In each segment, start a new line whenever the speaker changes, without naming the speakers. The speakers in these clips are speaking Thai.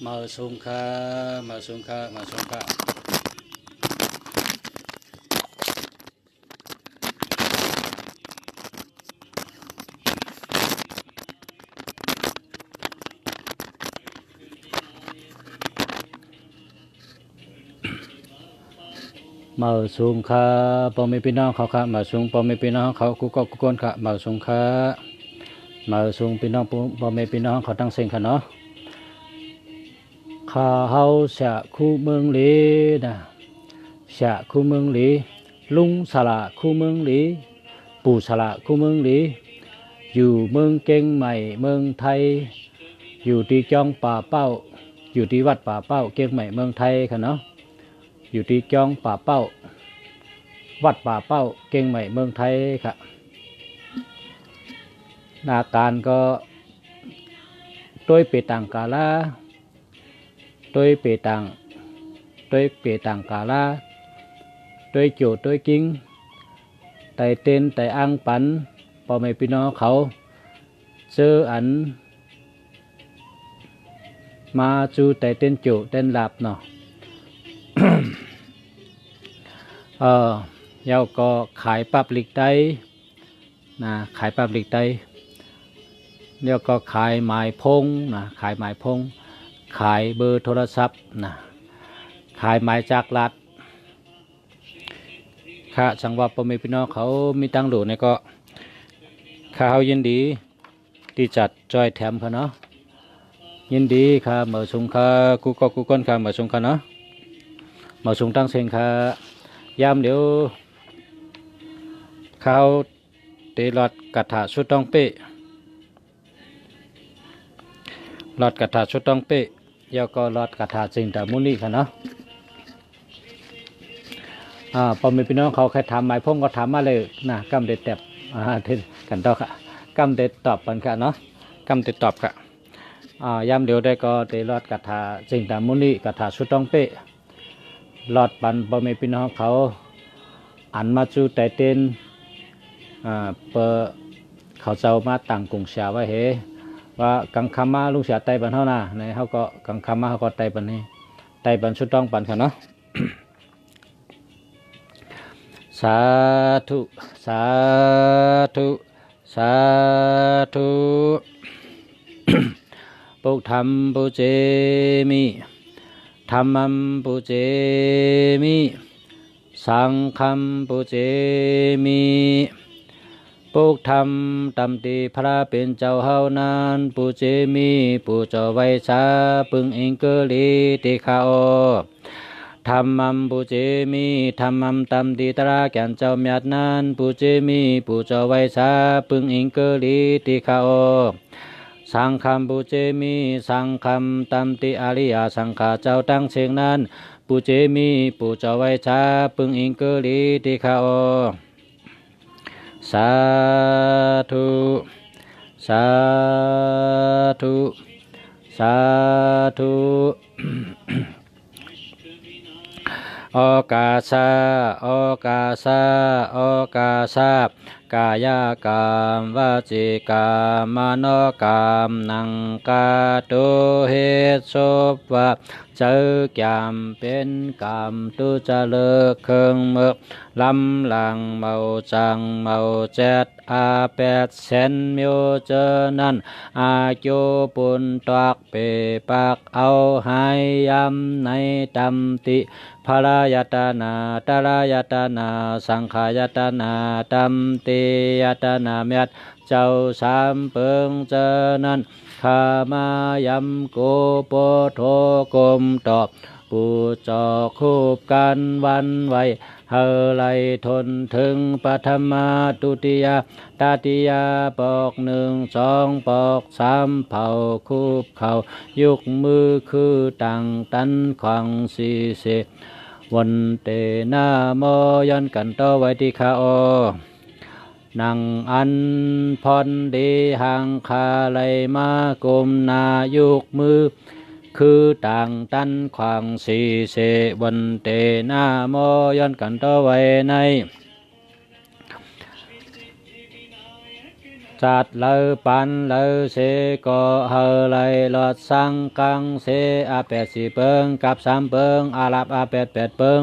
mở sung kha mở sung kha mở sung kha mở sung khaพ่อแม่พี่น้องเขาค่ะmở sungพ่อแม่พี่น้องเขากุกกุกคนค่ะmở sung kha mở sungพี่น้องพ่อแม่พี่น้องเขาตั้งเสียงค่ะเนาะข้าเฮาเสียคู่เมืองหลีนะเสียคู่เมืองหลีลุงสละคู่เมืองหลีปู่สละคู่เมืองหลีอยู่เมืองเก่งใหม่เมืองไทยอยู่ที่จ้องป่าเป้าอยู่ที่วัดป่าเป้าเก่งใหม่เมืองไทยค่ะเนาะอยู่ที่จ้องป่าเป้าวัดป่าเป้าเก่งใหม่เมืองไทยค่ะนาการก็โดยเปตังกาลาโดยเปตังกาลาโดยโจโดยกิ้งไตเต้นไตอังปันพ่อแม่พี่น้องเขาเจออันมาจูไตเต้นโจเต้นหลับเนาะ เยาก็ขายปับลิกได้นะขายปับลิกได้เดี๋ยวก็ขายหมายพงนะขายหมายพงขายเบอร์โทรศัพท์นะขายหมายจากรัฐข้าสังว่าพ่อแม่พี่น้องเขามีตังหลูเนี่ยก็ข้าเขายินดีที่จัดจอยแถมเขาเนาะยินดีค่ะเหมือสงค่ะกูก็กูก้นค่ะเหมือสงค่ะเนาะเหมือสงตั้งเสียงค่ะยามเดี๋ยวเขาเตลอดกระถาชุดต้องเป๊ะลอดกระถาชุดต้องเป๊ะยาก็ลอดกระถาจริงแต่มุนีค่ะเนาะพอมีพี่น้องเขาใครถามหมายพงก็ถามมาเลยนะกำเด็ดแตบกันต่อค่ะกำเด็ดตอบกันค่ะเนาะกำเด็ดตอบค่ะยามเดี๋ยวได้ก็เตลอดกระถาจริงแต่มุนีกระถาชุดต้องเป๊ะลอดปันพอมีพี่น้องเขาอันมาจูไตเต้นเปิดเขาเจ้ามาตั้งกรุงเสียไว้เฮว่ากังคำมาลุงเสียไตบันเท่าน่ะในเขาก็กังคำมาเขาก็ไตบันนี้ไตบันชุดต้องปันค่ะเนาะ สาธุสาธุสาธุปุถธัมปุเจมิธัมมัมปุเจมิสังฆัมปุเจมิปุ ปุกธรรมตำตีพระเป็นเจ้าเฮานั้นปูเจมีปูเจ้าไว้ชาปึงเองเกลีติคาโอธรรมัมปูเจมีธรรมัมตำตีตระแก่นเจ้าเมียดนั้นปูเจมีปูเจ้าไว้ชาปึงเองเกลีติคาโอสังฆัมปูเจมีสังฆัมตำติอาริยสังฆาเจ้าตั้งเชียงนั้นปูเจมีปูเจ้าไว้ชาปึงเองเกลีติคาโอสาธุสาธุสาธุโอกาสาโอกาสาโอกาสากายกรรมวจีกรรมมโนกรรมนังกาตุเหตุสุภะเจอกรรมเป็นกรรมตุจะเลิกเครื่องมึกลำหลังเมาจังเมาเจ็ดอาแปดเซนมิวเจนั้นอายุปุนตอกเปปักเอาหายยำในตำติภรายตนาตรายตนาสังขายตนาตัมติยตนาเมตเจ้าสามเปิงเจนั้นขามายำโกโปโทกมตอบปูจอคูบกันวันไว้เฮไลทนถึงปฐมาตุติยาตาติยาปอกหนึ่งสองปอกสามเผาคูบเข่ายุกมือคือตังตันขวังสีเสวันเตนาโมยันกันโตไว้ที่ขาโอนังอันพรดีหังคาไลมากุมนายุกมือคือต่างตันขวางสีเสวันเตนาโมยันกันโตไว้ในจัดเลอปันเลอเสก็เฮไลลอดสังกังเสอาแปดสี่เปิงกับสามเปิงอาลับอาแปดเปิง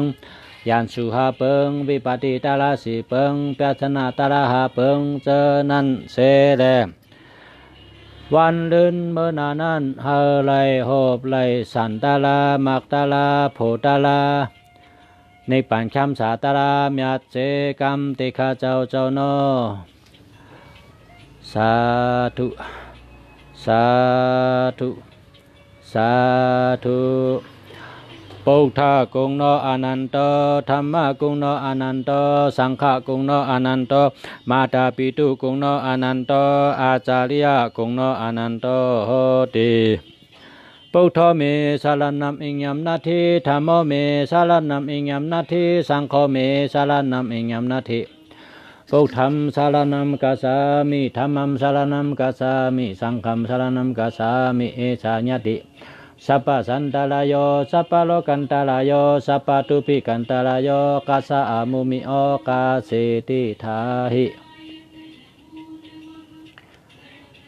ยันสุหาเปิงวิปติตาลาสี่เปิงเปชนาตาลาหาเปิงเจนันเสแลวันเดินเมื่อนานั้นเฮไลโหบไลสันตาลามักตาลาโพตาลาในปัญคำสาตาลาเมียเจกรรมติข้าเจ้าโนสาธุสาธุสาธุปุถะกุงโนอนันโตธรรมะกุงโนอนันโตสังฆะกุงโนอนันโตมาตาปิตุกุงโนอนันโตอาจาริยะกุงโนอนันโตโหติปุถะเมสารนัมอิงยมนาทีธรรมเมสารนัมอิงยมนาทีสังฆเมสารนัมอิงยมนาทีปุถะสารนัมกัสสามิธรรมัมสารนัมกัสสามิสังฆัมสารนัมกัสสามิเอสาญติสัพพสันตาลายโยสัพพโลกันตาลายโยสัพพตุปิกันตาลายโยกัสสะอามุมิโอกาเสติทาหิ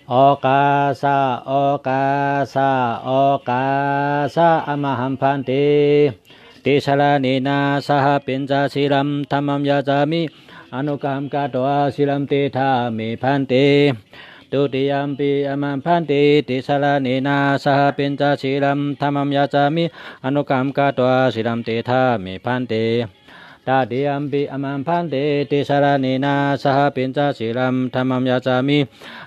โอกาสะโอกาสะโอกาสะอมหัมพันติติสลานีนาสหปิญจศีลัมธัมมัมยาจามิอนุกัมกาโตศีลัมติธามิพันติตุติยัมปิอมัมพันติติสลานีนาสหปิญจศีลัมธัมมัมยาจามิอนุกัมกาโตศีลัมติธามิพันติตาติยัมปิอมัมพันติติสลานีนาสหปิญจศีลัมธัมมัมยาจามิ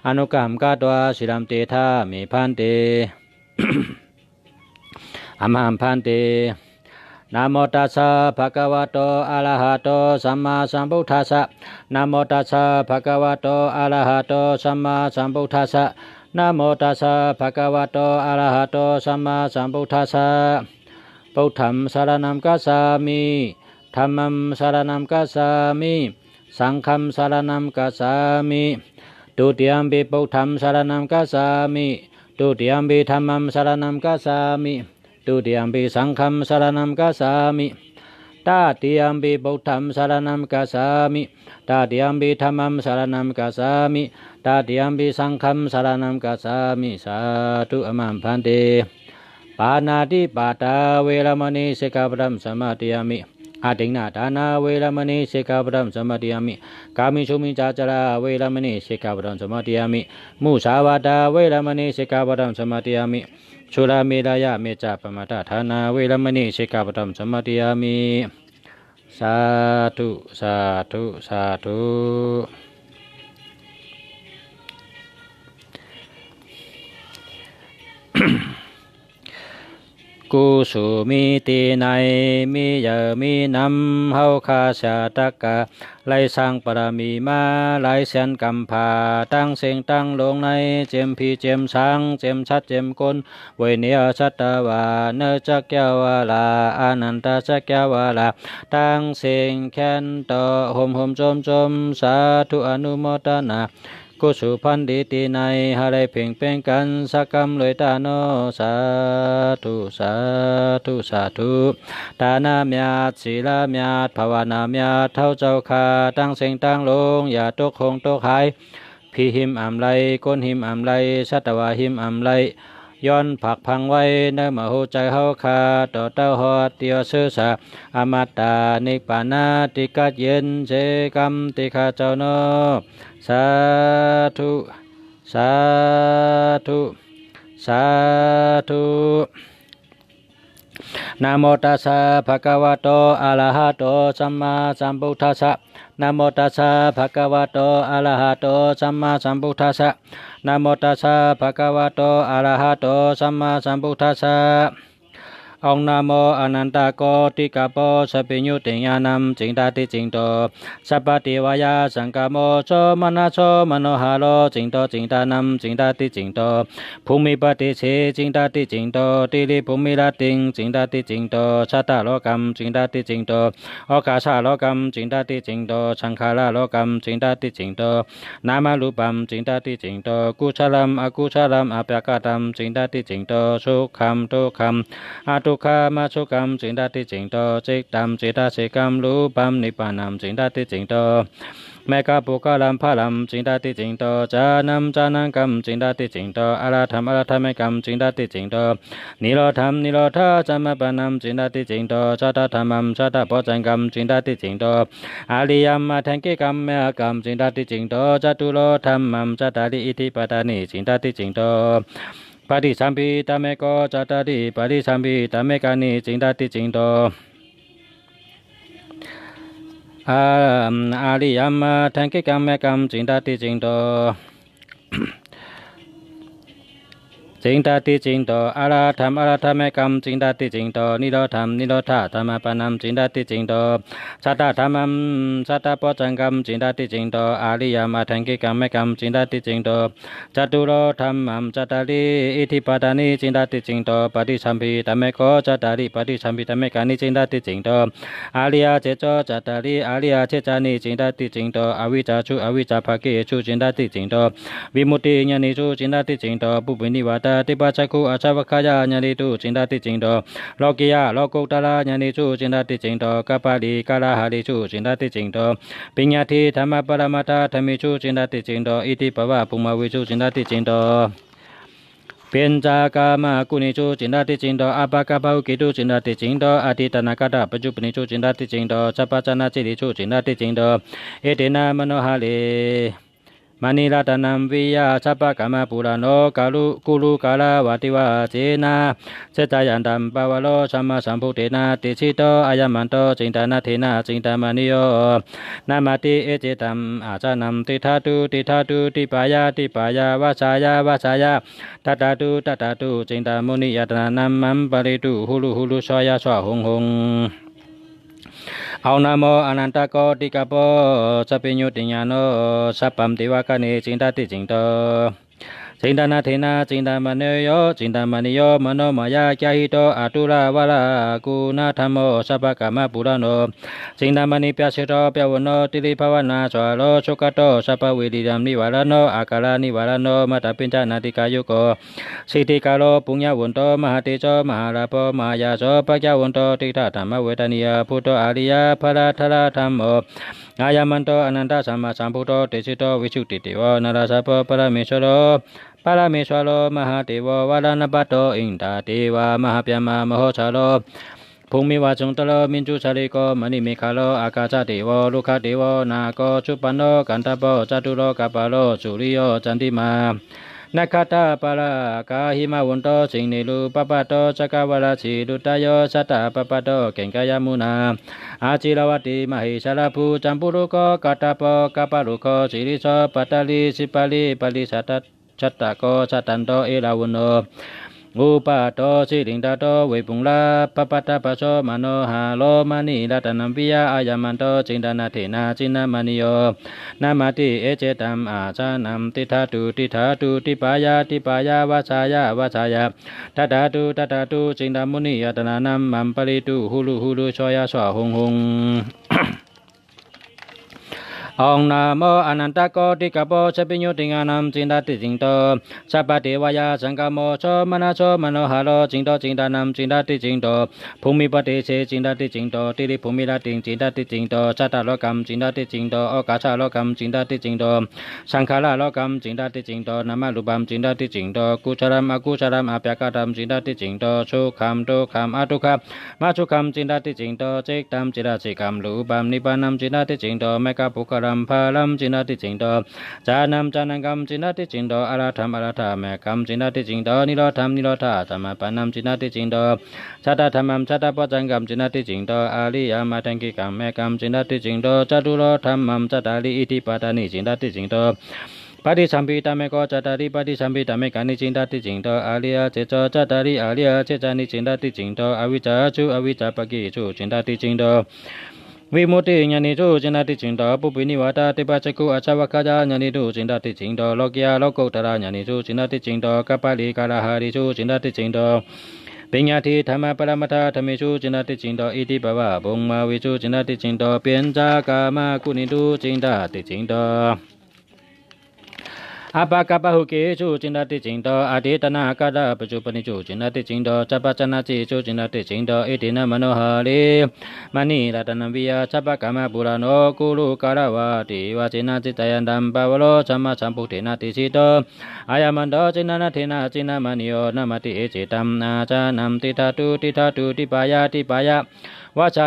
อนุกัมกาโตศีลัมติธามิพันติอมัมพันตินะโมตัสสะภะคะวะโตอะระหะโตสัมมาสัมพุทธัสสะนะโมตัสสะภะคะวะโตอะระหะโตสัมมาสัมพุทธัสสะนะโมตัสสะภะคะวะโตอะระหะโตสัมมาสัมพุทธัสสะพุทธัมสรณัมกัสสามิธัมมัมสรณัมกัสสามิสังฆัมสรณัมกัสสามิตุติยัมปิพุทธัมสรณัมกัสสามิตุติยัมปิธัมมัมสรณัมกัสสามิตุติยัมปิสังฆัมสรณัมกัสสามิตาติยัมปิพุทธัมสรณัมกัสสามิตาติยัมปิธัมมัมสรณัมกัสสามิตาติยัมปิสังฆัมสรณัมกัสสามิสาธุอมัมพันติปานาติปาตาเวรมณีสิกขาปดัมสมาธิยามิอาติงนาทานาเวรมณีสิกขาปดัมสมาธิยามิกามิชุมิจาจาราเวรมณีสิกขาปดัมสมาธิยามิมุสาวาทาเวรมณีสิกขาปดัมสมาธิยามิชุราเมรายะเมจาปมาตาธานาเวรมณีสิกขาปดัมสมาธิยามิสาธุสาธุสาธุ กุสุมีตีในมีเยอมีนำเฮาคาชาตกะไลสร้างปรามีมาไลเสียนกำพาตั้งเสียงตั้งลงในเจมพีเจมสังเจมชัดเจมกลเวเนียชัตตวาเนจักแก้วาลาอนันตจักแก้วาลาตั้งเสียงแค้นต่อหมจมสาธุอนุโมทนากุสุพันธิตีในหาไรเพ่งเป็นกันสักกรรมเลยตาโนสาธุสาธุสาธุตานามียศีลามียภาวนามียเท่าเจ้าคาตั้งเสียงตั้งลงอย่าตกคงตกหายพี่หิมอำไลก้นหิมอำไลชัตวาหิมอำไลย้อนผักพังไว้เนื้อมาหูใจเฮาคาต่อเต้าหอดเตียวซื่อสาอมตานิปานาติกัดเย็นเจกรรมติข้าเจ้าโนสาธุสาธุสาธุนะโมตัสสะภะคะวะโตอะระหะโตสัมมาสัมพุทธัสสะนะโมตัสสะภะคะวะโตอะระหะโตสัมมาสัมพุทธัสสะนะโมตัสสะภะคะวะโตอะระหะโตสัมมาสัมพุทธัสสะองนะโมอนันตโกติกาโปสัพพิญญุติญาณัมจิงตาติจิงโตสัพพติวายาสังกโมโชมนะโชมโนหาโลจิงโตจิงตานัมจิงตาติจิงโตภูมิปฏิเสจิงตาติจิงโตติริภูมิลาติงจิงตาติจิงโตชาตาโลกัมจิงตาติจิงโตโอกาสาโลกัมจิงตาติจิงโตสังขาราโลกัมจิงตาติจิงโตนามารูปัมจิงตาติจิงโตกุศลัมอกุศลัมอภยกตัมจิงตาติจิงโตสุขัมทุกขัมทุกขามาสุกรรมจิงตาติจิงโตจิตตัมจิตาสิกรรมรูปัมนิพพานัมจิงตาติจิงโตแมกะปุกะลัมพะลัมจิงตาติจิงโตจานัมจานังกัมจิงตาติจิงโตอะระธรรมอะระธรรมกัมจิงตาติจิงโตนิโรธรรมนิโรธาจัมมะปะนัมจิงตาติจิงโตชาตธรรมัมชาตโพจังกัมจิงตาติจิงโตอาริยัมมาทังกิกัมเมะกัมจิงตาติจิงโตจตุโลธรรมัมจตาริอิทิปตานิจิงตาติจิงโตปฏิสัมภิตาเมโกจัตตาริปฏิสัมภิตาเมกานิจิงตาติจิงโตอาริยัมมาทังกิกัมเมกัมจิงตาติจิงโตจิงตาติจิงโตอะระธรรมอะระธรรมกัมจิงตาติจิงโตนิโรธรรมนิโรธาธรรมปานัมจิงตาติจิงโตสัตตธรรมัมสัตตโพจังกัมจิงตาติจิงโตอาริยัมมาทังกิกัมเมกัมจิงตาติจิงโตจตุโลธรรมัมจตาริอิทิปตานิจิงตาติจิงโตปฏิสัมภิตาเมโกจตาริปฏิสัมภิตาเมกานิจิงตาติจิงโตอาริยเจโจจตาริอาริยเจจานิจิงตาติจิงโตอวิจจาชุอวิจจาภะเกชุจิงตาติจิงโตวิมุตติญาณิชุจิงตาติจิงโตปุปนิวาตติปัจจคุอาชาวคายาญาณิตุจินตติจิงโตโลกิยะโลกุตระญาณิจุจินตติจิงโตกัปปะลิกาลาหะลิจุจินตติจิงโตปิญญาทิธรรมปรมัตถธรรมิจุจินตติจิงโตอิติปวะปุมวิจุจินตติจิงโตเป็นจากามากุณิจุจินตติจิงโตอาปะกะปะอุกิตุจินตติจิงโตอติตนาคตปัจจุปนิจุจินตติจิงโตสัพพะจนะจิริจุจินตติจิงโตเอเตนะมโนหะเลมณีรัตนัมวิยาสัพพะกามปุราโนกาลุกุลุกาลาวาติวาเจนะเสจายันตัมปวโลสัมมาสัมพุทเทนะติชิโตอายัมมันโตจินตานาเทนะจินตามณิโยนามาติเอเจตัมอาจานัมติทาตุติปายาวาสายาตัตตาตุจินตามุนิยตนานัมมัมปริตุหุลุสอยาสวะหงเอานะโมอนันตโกติกาโปสัพพิญญุติญาโนสัพพัมติวากานิจิงตาติจิงโตจินตานาเทนะจินตามณีโยจินตามณีโยมโนมายาจาหิโตอตุลาวาลากุณธรรมโมสัพพะกามปุราโนจินตามณีปยสิโตปยวโนติริภาวนาสวะโลสุขโตสัพพะวิริยัมนิวาลโนอาคาลานิวาลโนมัตตปิญจนาติกายุโกสิทธิกาโลปุญญวุนโตมหาเตโชมหาลาภมหายาโสปัจจวุนโตติฏฐธรรมเวทนิยพุทโธอริยภราธราธรรมโมอายัมมันโตอนันตสัมมาสัมพุทโธเตสิโตวิชุติเทวนาราสะปปรเมศโรปารเมศวโลมหาเทววารณปัตโตอินทาเทวามหาพยามามโหชาโลภูมิวาจุงตโลมินจุชาลิโกมณีเมฆาโลอากาศเทวลุขเทวนาโกชุปันโนกันตโปจตุโลกัปปะโลสุริโยจันติมานักขตาปารากาหิมาวุนโตสิงนิลุปปะโตจักวราชิดุตโยสัตตปปะโตเก่งกายมุนาอาจิรวัติมหิชาลภูจัมปุรุโกกัตตปกัปปะรุโกสิริโสปัตตลิสิปาลิปาลิสัตตชัตตะโกสัตตันโตเอราวุโน อุปาโตสิริงตาโตเวปุงลาปปัตตปะโชมโนหาโลมานิรัตนัมปิยาอายามันโตจินตนาเถนาจินามณิโยนามาติเอเจตัมอาชานัมติธาตุติปายาวาชายาทัตตาตุจินตามุนิยตนานัมมัมปริตุหูลุชอยาสวะหงองนาโมอนันตโกติกะโปชปิญญติงานัมจินตติจิงโตสัพพะเทวายาสังฆโมโชมนาโชมโนหะโลจิงโตจิงตานัมจินตติจิงโตภูมิปฏิเสจินตติจิงโตติริภูมิลาติจินตติจิงโตจัตตาโลกัมจินตติจิงโตโอกาชาโลกัมจินตติจิงโตสังขาราโลกัมจินตติจิงโตนามารูปัมจินตติจิงโตกุชรัมอกุชรัมอภยกตัมจินตติจิงโตสุขัมทุกขัมอทุกขัมมาสุขัมจินตติจิงโตเจกตัมจิระสิกัมรูปัมนิพพานัมจินตติจิงโตเมกะปุกรัมภาลัมจินติจิงโตจานังกัมจินติจิงโตอรหัมเมกัมจินติจิงโตนิโรธสัมมาปานัมจินติจิงโตชัตตธรรมัมชัตตปัจจังกัมจินติจิงโตอาริยมาทังกิกัมเมกัมจินติจิงโตจตุโลธรรมัมจัตตาริอิทิปตานิจินติจิงโตปฏิสัมพิตาเมโกจัตตาริปฏิสัมพิตาเมกานิจินติจิงโตอาริยเจโตจัตตาริอาริยเจจานิจินติจิงโตอวิจจาจุอวิจจาปกิจุจินติจิงโตวิมุตติญาณิจุจินตติจิงโตปุปินิวาตาติปัจจกุอาชวคาจาญาณิจุจินตติจิงโตโลกยาโลกุตระญาณิจุจินตติจิงโตกัปปะลิกาลาหาริจุจินตติจิงโตปิญญาทิธรรมปรมัตถธรรมิจุจินตติจิงโตอิติปวะบุงมาวิจุจินตติจิงโตเปียนจากามากุณิตุจินตติจิงโตอาปากะปะหุเกจุจินตติจิงโตอาทิตนากาดาปจุปนิจุจินตติจิงโตจัปปะจนะจิจุจินตติจิงโตอิตินะมโนหะเลมณีรัตนัมวิยาจัปปะกามะปุราโนกุลุกาลาวาติวาจินาจิตยันตัมปะวโลสัมมาสัมพุทเถนะติสิโตอายามันโตจินานะเทนะจินามณิโยนะมติเอเจตัมนาจานัมติธาตุติปายาวาชา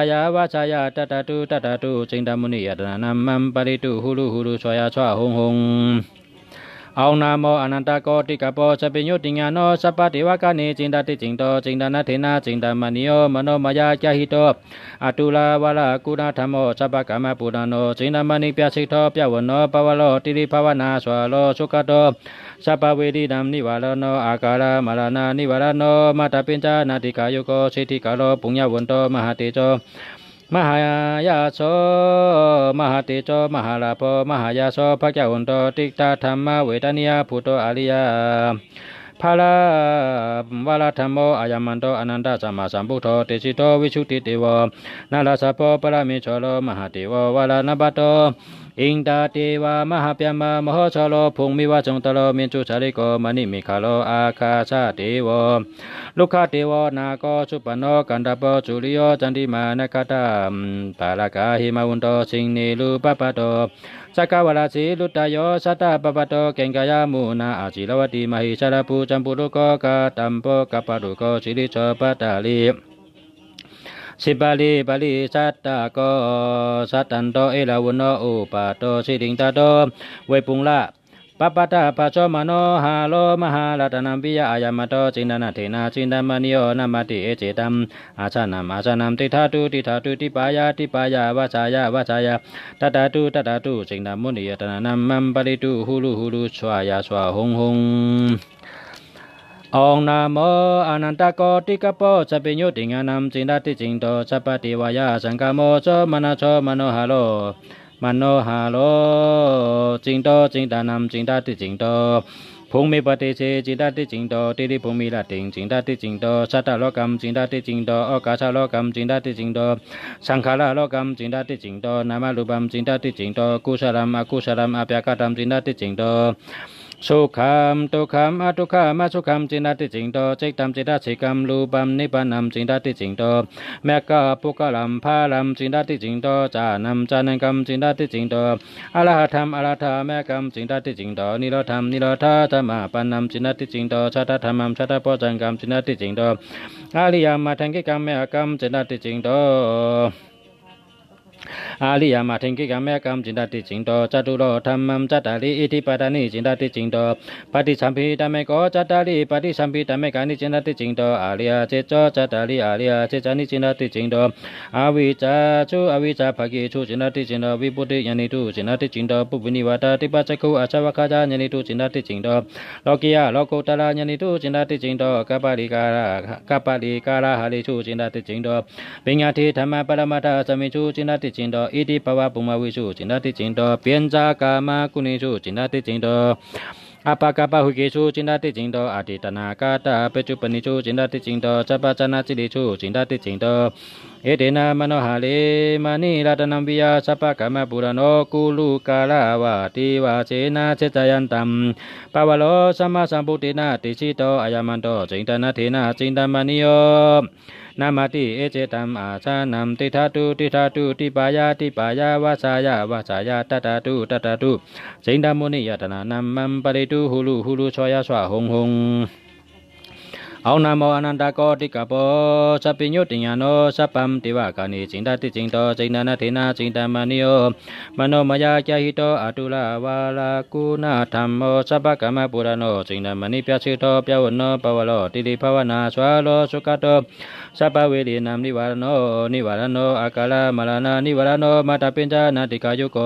ยาตัตตาตุจิงตามุนิยตนานัมมัมปริตุหูลุชอยาสวะหงองนาโมอนันตโกติกะโปชปิญญติญาโนสัพพะเทวกานิจินตติจิงโตจิงตนาเถนะจิงตามณิโยมโนมายาจาหิโตอตุลาวาลากุณธรรมโมสัพพะกามะปุราโนจินตามณิปยสิทโธปยวโนปวโลติริภาวนาสวะโลสุขโตสัพพะเวดินัมนิวาลโนอาการามรณานิวาลโนมาตาปิญจานาติกายุโกสิทธิกาโลปุญญวันโตมหาเตโจมหายาโสมหาเตโชมหาลาภมหายาโสภะเจ้าอุนโตติตาธรรมเวทนิยาภูโตอริยาภาลาวาลธรรมโมอายัมมันโตอนันตสัมมาสัมพุทโธเตชิโตวิชุติเตวนาลาสะโพปรามิโชโลมหาเทววาลานาบโตอิงตาเทวามหาเปียมามโหชโลพุงมิวะจงตโลมิจุชาริโกมณิมิคาโลอาคาชาเทวลุคเทวนาโกสุปโนกันตาโปจุลิโยจันติมานคตาปาลากาหิมาวุนโตสิงนิลุปปะโตสักกาวราสีลุตตโยสัตตปปะโตเกงกายามูนาอาจิลวติมหิชาลปูจัมปุรุโกกาตัมโปกัปปะรุโกสิริโชปตาลีสิบาลีสัตตะโกสัตตันโตเอลาวุโนอุปาโตสิริงตาโตเวปุงละปัปปะตาปัจโจมโนหาโลมหาลัตนัมปิยะอายามโตจินตนาเถนะจินตามณิโยนามาติเอเจตัมอาชานัมติธาตุติปายาวาชายาตัตตาตุจิงตามุนิยตนานัมมัมปริตุหูลุชวายาสวะหงองนาโมอนันตโกติกะโปสัพพิญญติญานัมจินตติจิงโตสัพพะเทวายาสังฆโมโชมนาโชมโนหะโลจิงโตจิงตานัมจิงตติจิงโตภูมิปฏิเสจินตติจิงโตติริภูมิละติงจิงตติจิงโตสัตตโลกัมจิงตติจิงโตโอกาชาโลกัมจิงตติจิงโตสังขาราโลกัมจิงตติจิงโตนามารูปัมจิงตติจิงโตกุศลัมอกุศลัมอภยกตัมจิงตติจิงโตสุขัมทุกขัมอทุกขัมสุขัมจินตติจิงโตจิตตัมจิตตสิกัมรูปัมนิพพานัมจินตติจิงโตเมกะปุกลัมภาลัมจินตติจิงโตจานัมจานังกัมจินตติจิงโตอรหัตถัมเมกัมจินตติจิงโตนิโรธรรมธรรมะปานัมจินตติจิงโตชัตตธรรมัมชัตตโพจังกัมจินตติจิงโตอริยมัทถังกิกัมเมกัมจินตติจิงโตอ อาลิยามาเทงกิกาเมกัมจินดาติจิงโตจัตุโลธรรมัมจัตตาลิอิทิปตานิจินดาติจิงโตปฏิสัมพิตาเมโกจัตตาลิปฏิสัมพิตาเมกานิจินดาติจิงโตอาลิยาเจโจจัตตาลิอาลิยาเจจานิจินดาติจิงโตอาวิจาชุอวิจาภกิชุจินดาติจิงโตวิปุติยานิตุจินดาติจิงโตปุวินิวาตาติปัจจคุอาชวะคาจายานิตุจินดาติจิงโตโลกิยาโลกุตระยานิตุจินดาติจิงโตกัปปะลิการาหาลิชุจินดาติจิงโตปิญญาทิธรรมปรมัตถสมิชุจินดาติจิงโตอิติปวะปุมวิชุจินดาติจิงโตเปียนจากามากุณิชุจินดาติจิงโตอาปากาปะหุกิชุจินดาติจิงโตอาทิตนากาตาเปจุปนิชุจินดาติจิงโตจัปปะจนาจิลิชุจินดาติจิงโตเอเดนามโนหะเลมานิรัตนัมวิยาสัพพะกามปุระโนกุลุกาลาวาติวาเจนะเจจายันตัมปาวโลสัมมาสัมพุทธนาติชิโตอายามันโตจิงตนะเทนะจิงตามณิโยนามาติเอเจตัมอาชานัมติทาตุติปายาวาสายาตัตตุจิงตามุนิยตนานัมมัมปริตุหุลุชอยาสวะหงเอานามอนันตโกติกาโปสัพพิญญติญาโนสัพพัมติวากานิจิงตติจิงโตจิงนานาเทนะจิงตามณิโยมโนมยาจหิโตอตุลาวาลากุณาธรรมโมสัพพะกามปุระโนจิงนามณิปยชิโตปยวโนปวโลติลิภาวนาสวาโลสุขโตสัพพะเวรีนามนิวารโนอากาลามลานานิวารโนมาตาปิญจานาติกายุโก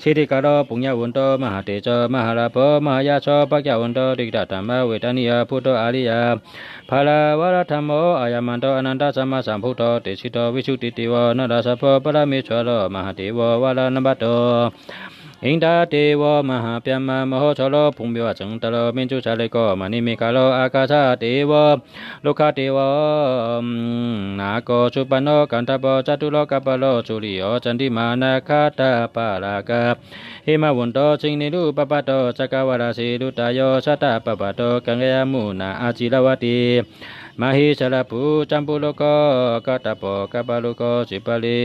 สิริกาโรปุญญาวุนโตมหาเตโชมหาลาโภมหายาโชปัจจวุนโตติกตธรรมเวทานิยาพุทโธอาริยาภาลาวรธรรมโมอายามันโตอนันตสัมมาสัมพุทโธเตชิโตวิชุติติวนาราสัพพปรมิชวโรมหาเทววาลานัมบัตโตอินทาเทวมหาเปียมมโหชโลภุมเบวจังตโลมินจุชาเลโกมณิมิกาโลอากาชาเทวโลกาเทวนาโกชุปโนกันตโปจตุโลกัปโลจุลิโอจันติมานาคาตาปาลากาหิมาวุนโตจิงนิรุปปะโตจักวาราสีลุตโยสัตตปปะโตกังเกยมุนาอาจิลวติมหิชลปุจัมปุโลโกกัตโปกัปโลโกสิปลิ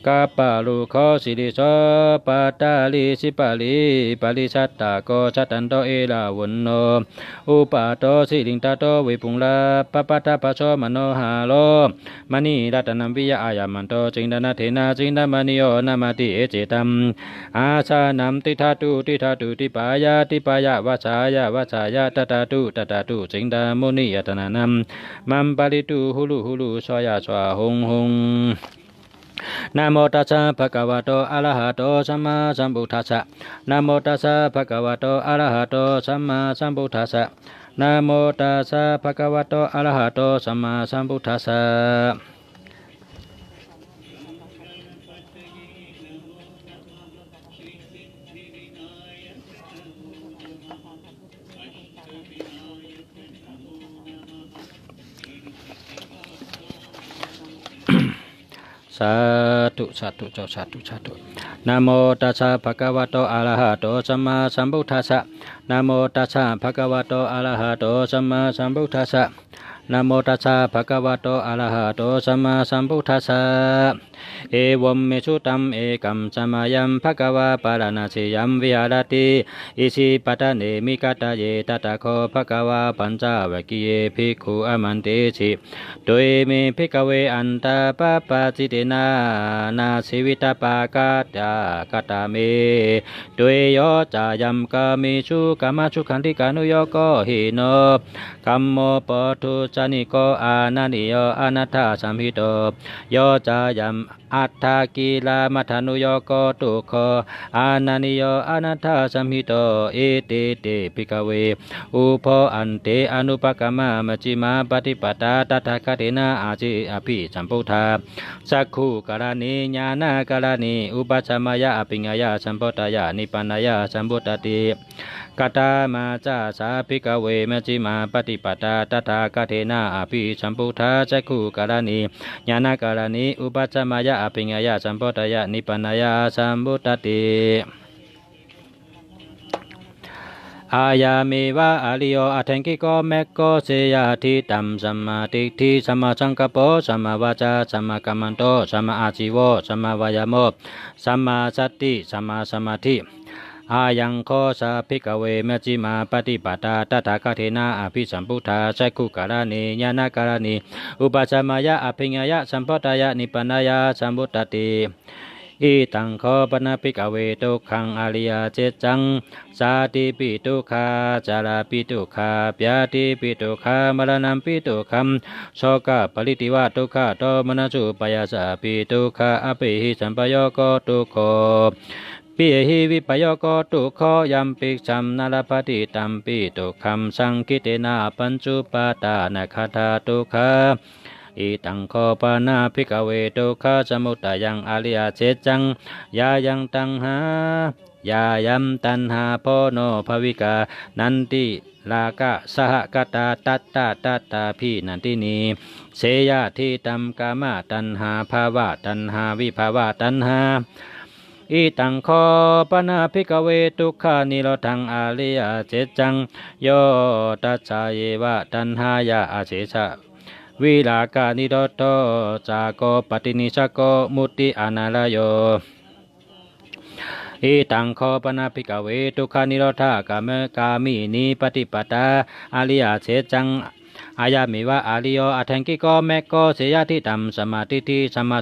กาปาลุโคสิริโสปัตตาลิสิปาลิปาลิสัตตาโกชัตตันโตเอลาวุนโนอุปาโตสิลิงตาโตวิปุงลาปปะตาปะโชมโนหาโลมณีรัตนัมวิยาอายามันโตจิงดานาเทนะจิงดามณิโยนามาติเอเจตัมอาชานัมติทาตุติปายาวาสายาตัตตุจิงดามุนิยตนานัมมัมปาลิตุหุลุชอยาสวะหงนะโมตัสสะภะคะวะโตอะระหะโตสัมมาสัมพุทธัสสะนะโมตัสสะภะคะวะโตอะระหะโตสัมมาสัมพุทธัสสะนะโมตัสสะภะคะวะโตอะระหะโตสัมมาสัมพุทธัสสะสาธุเจ้าสาธุนะโมตัสสะภะคะวะโตอะระหะโตสัมมาสัมพุทธัสสะนะโมตัสสะภะคะวะโตอะระหะโตสัมมาสัมพุทธัสสะนะโมตัสสะภะคะวะโตอะระหะโตสัมมาสัมพุทธัสสะเอวมเมสุตัมเอกัมสัมมายัมภะคะวะปะระนะสิยัมวิหารติอิสิปตะเนมิกตะเยตตะโคภะคะวะปัญจวัคคีเยภิกขุอมันเตสิโดยเมภิกขเวอันตปะปะจิเตนานาสิวิตาปากาตากตาเมโดยโยจายัมกามิชุกามาชุขันติกานุโยโกหิโนกัมโมปทุจานิโกอานานิโยอนัตถสัมหิโตโยจายัมอัตถกิลามัทานุโยโกตุโคอานานิโยอนัตถสัมหิโตเอเตเตภิกขเวอุโพอันเตอนุปกรรมมจจิมาปฏิปตาตถาคตินาอาจิอภิสัมพุทธาสักขุกรณีญาณกรณีอุปัชฌมยะอภิญญายะสัมปตายะนิพพานายะสัมพุทธติกตามาจาสาภิกขเวมจจิมาปฏิปตาตถาคตินาอาภิสัมพุทธาสักขุกรณีญาณกรณีอุปัชฌมยะอภิญญายะสัมปตายะนิพพานายะสัมพุทธติอายามิวะอาลิโยอัตถังกิโกเมโกเสยาทิตัมสัมมาทิฏฐิสัมมาสังกัปโปสัมมาวาจาสัมมากัมมันโตสัมมาอาชีโวสัมมาวายโมสัมมาสติสัมมาสมาธิ อายังโคสาภิกเวมจิมาปฏิปตาตถาคเทนะอภิสัมพุทธาสักขุการณีญาณการณีอุปสัมมายะอภิญญะสัมปทายะนิพพานายะสัมพุตติอิตังโคปนะภิกเวทุกขังอริยเจจังสาติปิทุกขาจาราปิทุกขาปยาติปิทุกขามรณะปิทุกขัมโสกะปริติวะทุกขโทมนัสสุปยาสาปิทุกขาอภิหิสัมปโยโกทุกโขปิหิวิปโยโกทุกโขยัมปิสัมนาลปฏิตัมปิทุกขัมสังคิเตนะปัญจุปาตานะคาถาทุกขาอิตังโคปนาภิกเวทุกขสมุทัยังอริยเจจังยายังตังหายายัมตันหาโพโนภวิกานันติลากะสหกตาตัตตาตัตตาพีนันตินีเสยาทิตัมกามตันหาภาวะตันหาวิภาวะตันหาอิตังโคปนาภิกเวทุกขานิโรธังอริยเจจังโยตัสสะเยวะตันหายาอาเสสะวิลากานิโรโตจากโกปฏินิสโกมุตติอนาลโยอิตังโคปนาภิกเวทุกขานิโรธากามกามินีปฏิปตาอริยเสจังอายามิวะอาริโยอัทังกิโกเมโกเสยทิตัมสมาธิทิสัมมา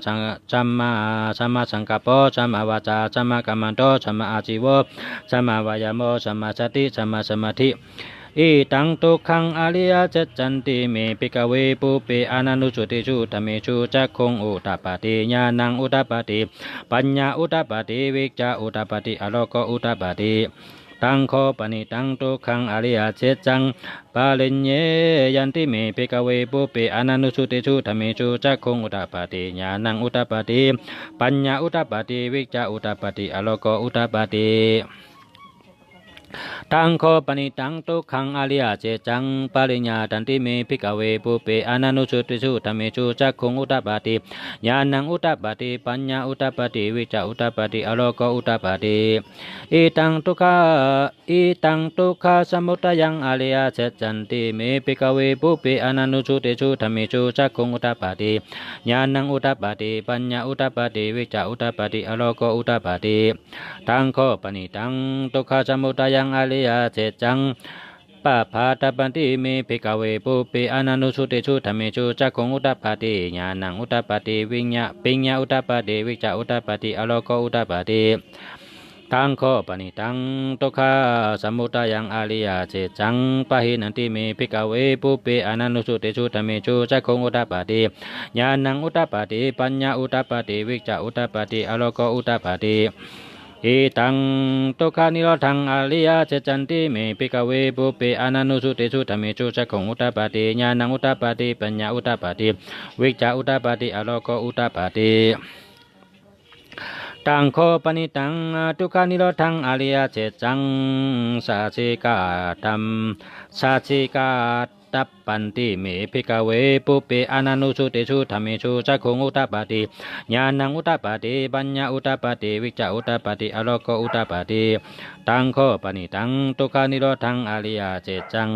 สังกัปโปสัมมาวาจาสัมมากัมมันโตสัมมาอาชีวะสัมมาวายโมสัมมาสติสัมมาสมาธิอิตังทุกขังอริยสัจจันติเมภิกเวปุเปอานันุสุติสุธรรมิสุจักขุงอุตตปาติญาณังอุตตปาติปัญญาอุตตปาติวิจจาอุตตปาติอโลกอุตตปาติตังโคปนิตังทุกขังอริยเจจังปาลิญเยยันติเมภิกเวปุเปอานันุสุติสุธรรมิสุจักขุงอุตตปาติญาณังอุตตปาติปัญญาอุตตปาติวิจจาอุตตปาติอโลกอุตตปาติตังโคปนิตังทุกขังอริยเจจังปริญญาตันติเมภิกเวปุเปอานันุสุติสุธรรมิสุจักขุงอุตตปาติญาณังอุตตปาติปัญญาอุตตปาติวิจจาอุตตปาติอโลกอุตตปาติอิตังทุกขสมุทัยังอริยเจจันติเมภิกเวปุเปอานันุสุติสุธรรมิสุจักขุงอุตตปาติญาณังอุตตปาติปัญญาอุตตปาติวิจจาอุตตปาติอโลกอุตตปาติตังโคปนิตังทุกขสมุทัยังอริยเจจังปะภาตปันติเมภิกเวปุเปอานันุสุติสุธรรมิสุจักขุงอุตตปาติญาณังอุตตปาติวิญญาปิญญาอุตตปาติวิจจาอุตตปาติอโลกอุตตปาติตังโคปนิตังทุกขาสมุทัยังอริยเจจังปะหินันติเมภิกเวปุเปอานันุสุติสุธรรมิสุจักขุงอุตตปาติญาณังอุตตปาติปัญญาอุตตปาติวิจจาอุตตปาติอโลกอุตตปาติอิตังทุกขานิโรธังอริยเจจันติเมภิกเวปุเปอานันุสุติสุธรรมิสุจักขุงอุตตปาติญาณังอุตตปาติปัญญาอุตตปาติวิจจาอุตตปาติอโลกอุตตปาติตังโคปนิตังทุกขานิโรธังอริยเจจังสาสิกาตัมสาสิกาตัปปันติเมภิกเวปุเปอานันุสุติสุธรรมิสุจักขุงอุตตปาติญาณังอุตตปาติปัญญาอุตตปาติวิจจาอุตตปาติอโลกอุตตปาติตังโคปนิตังทุกขานิโรธังอริยเจจัง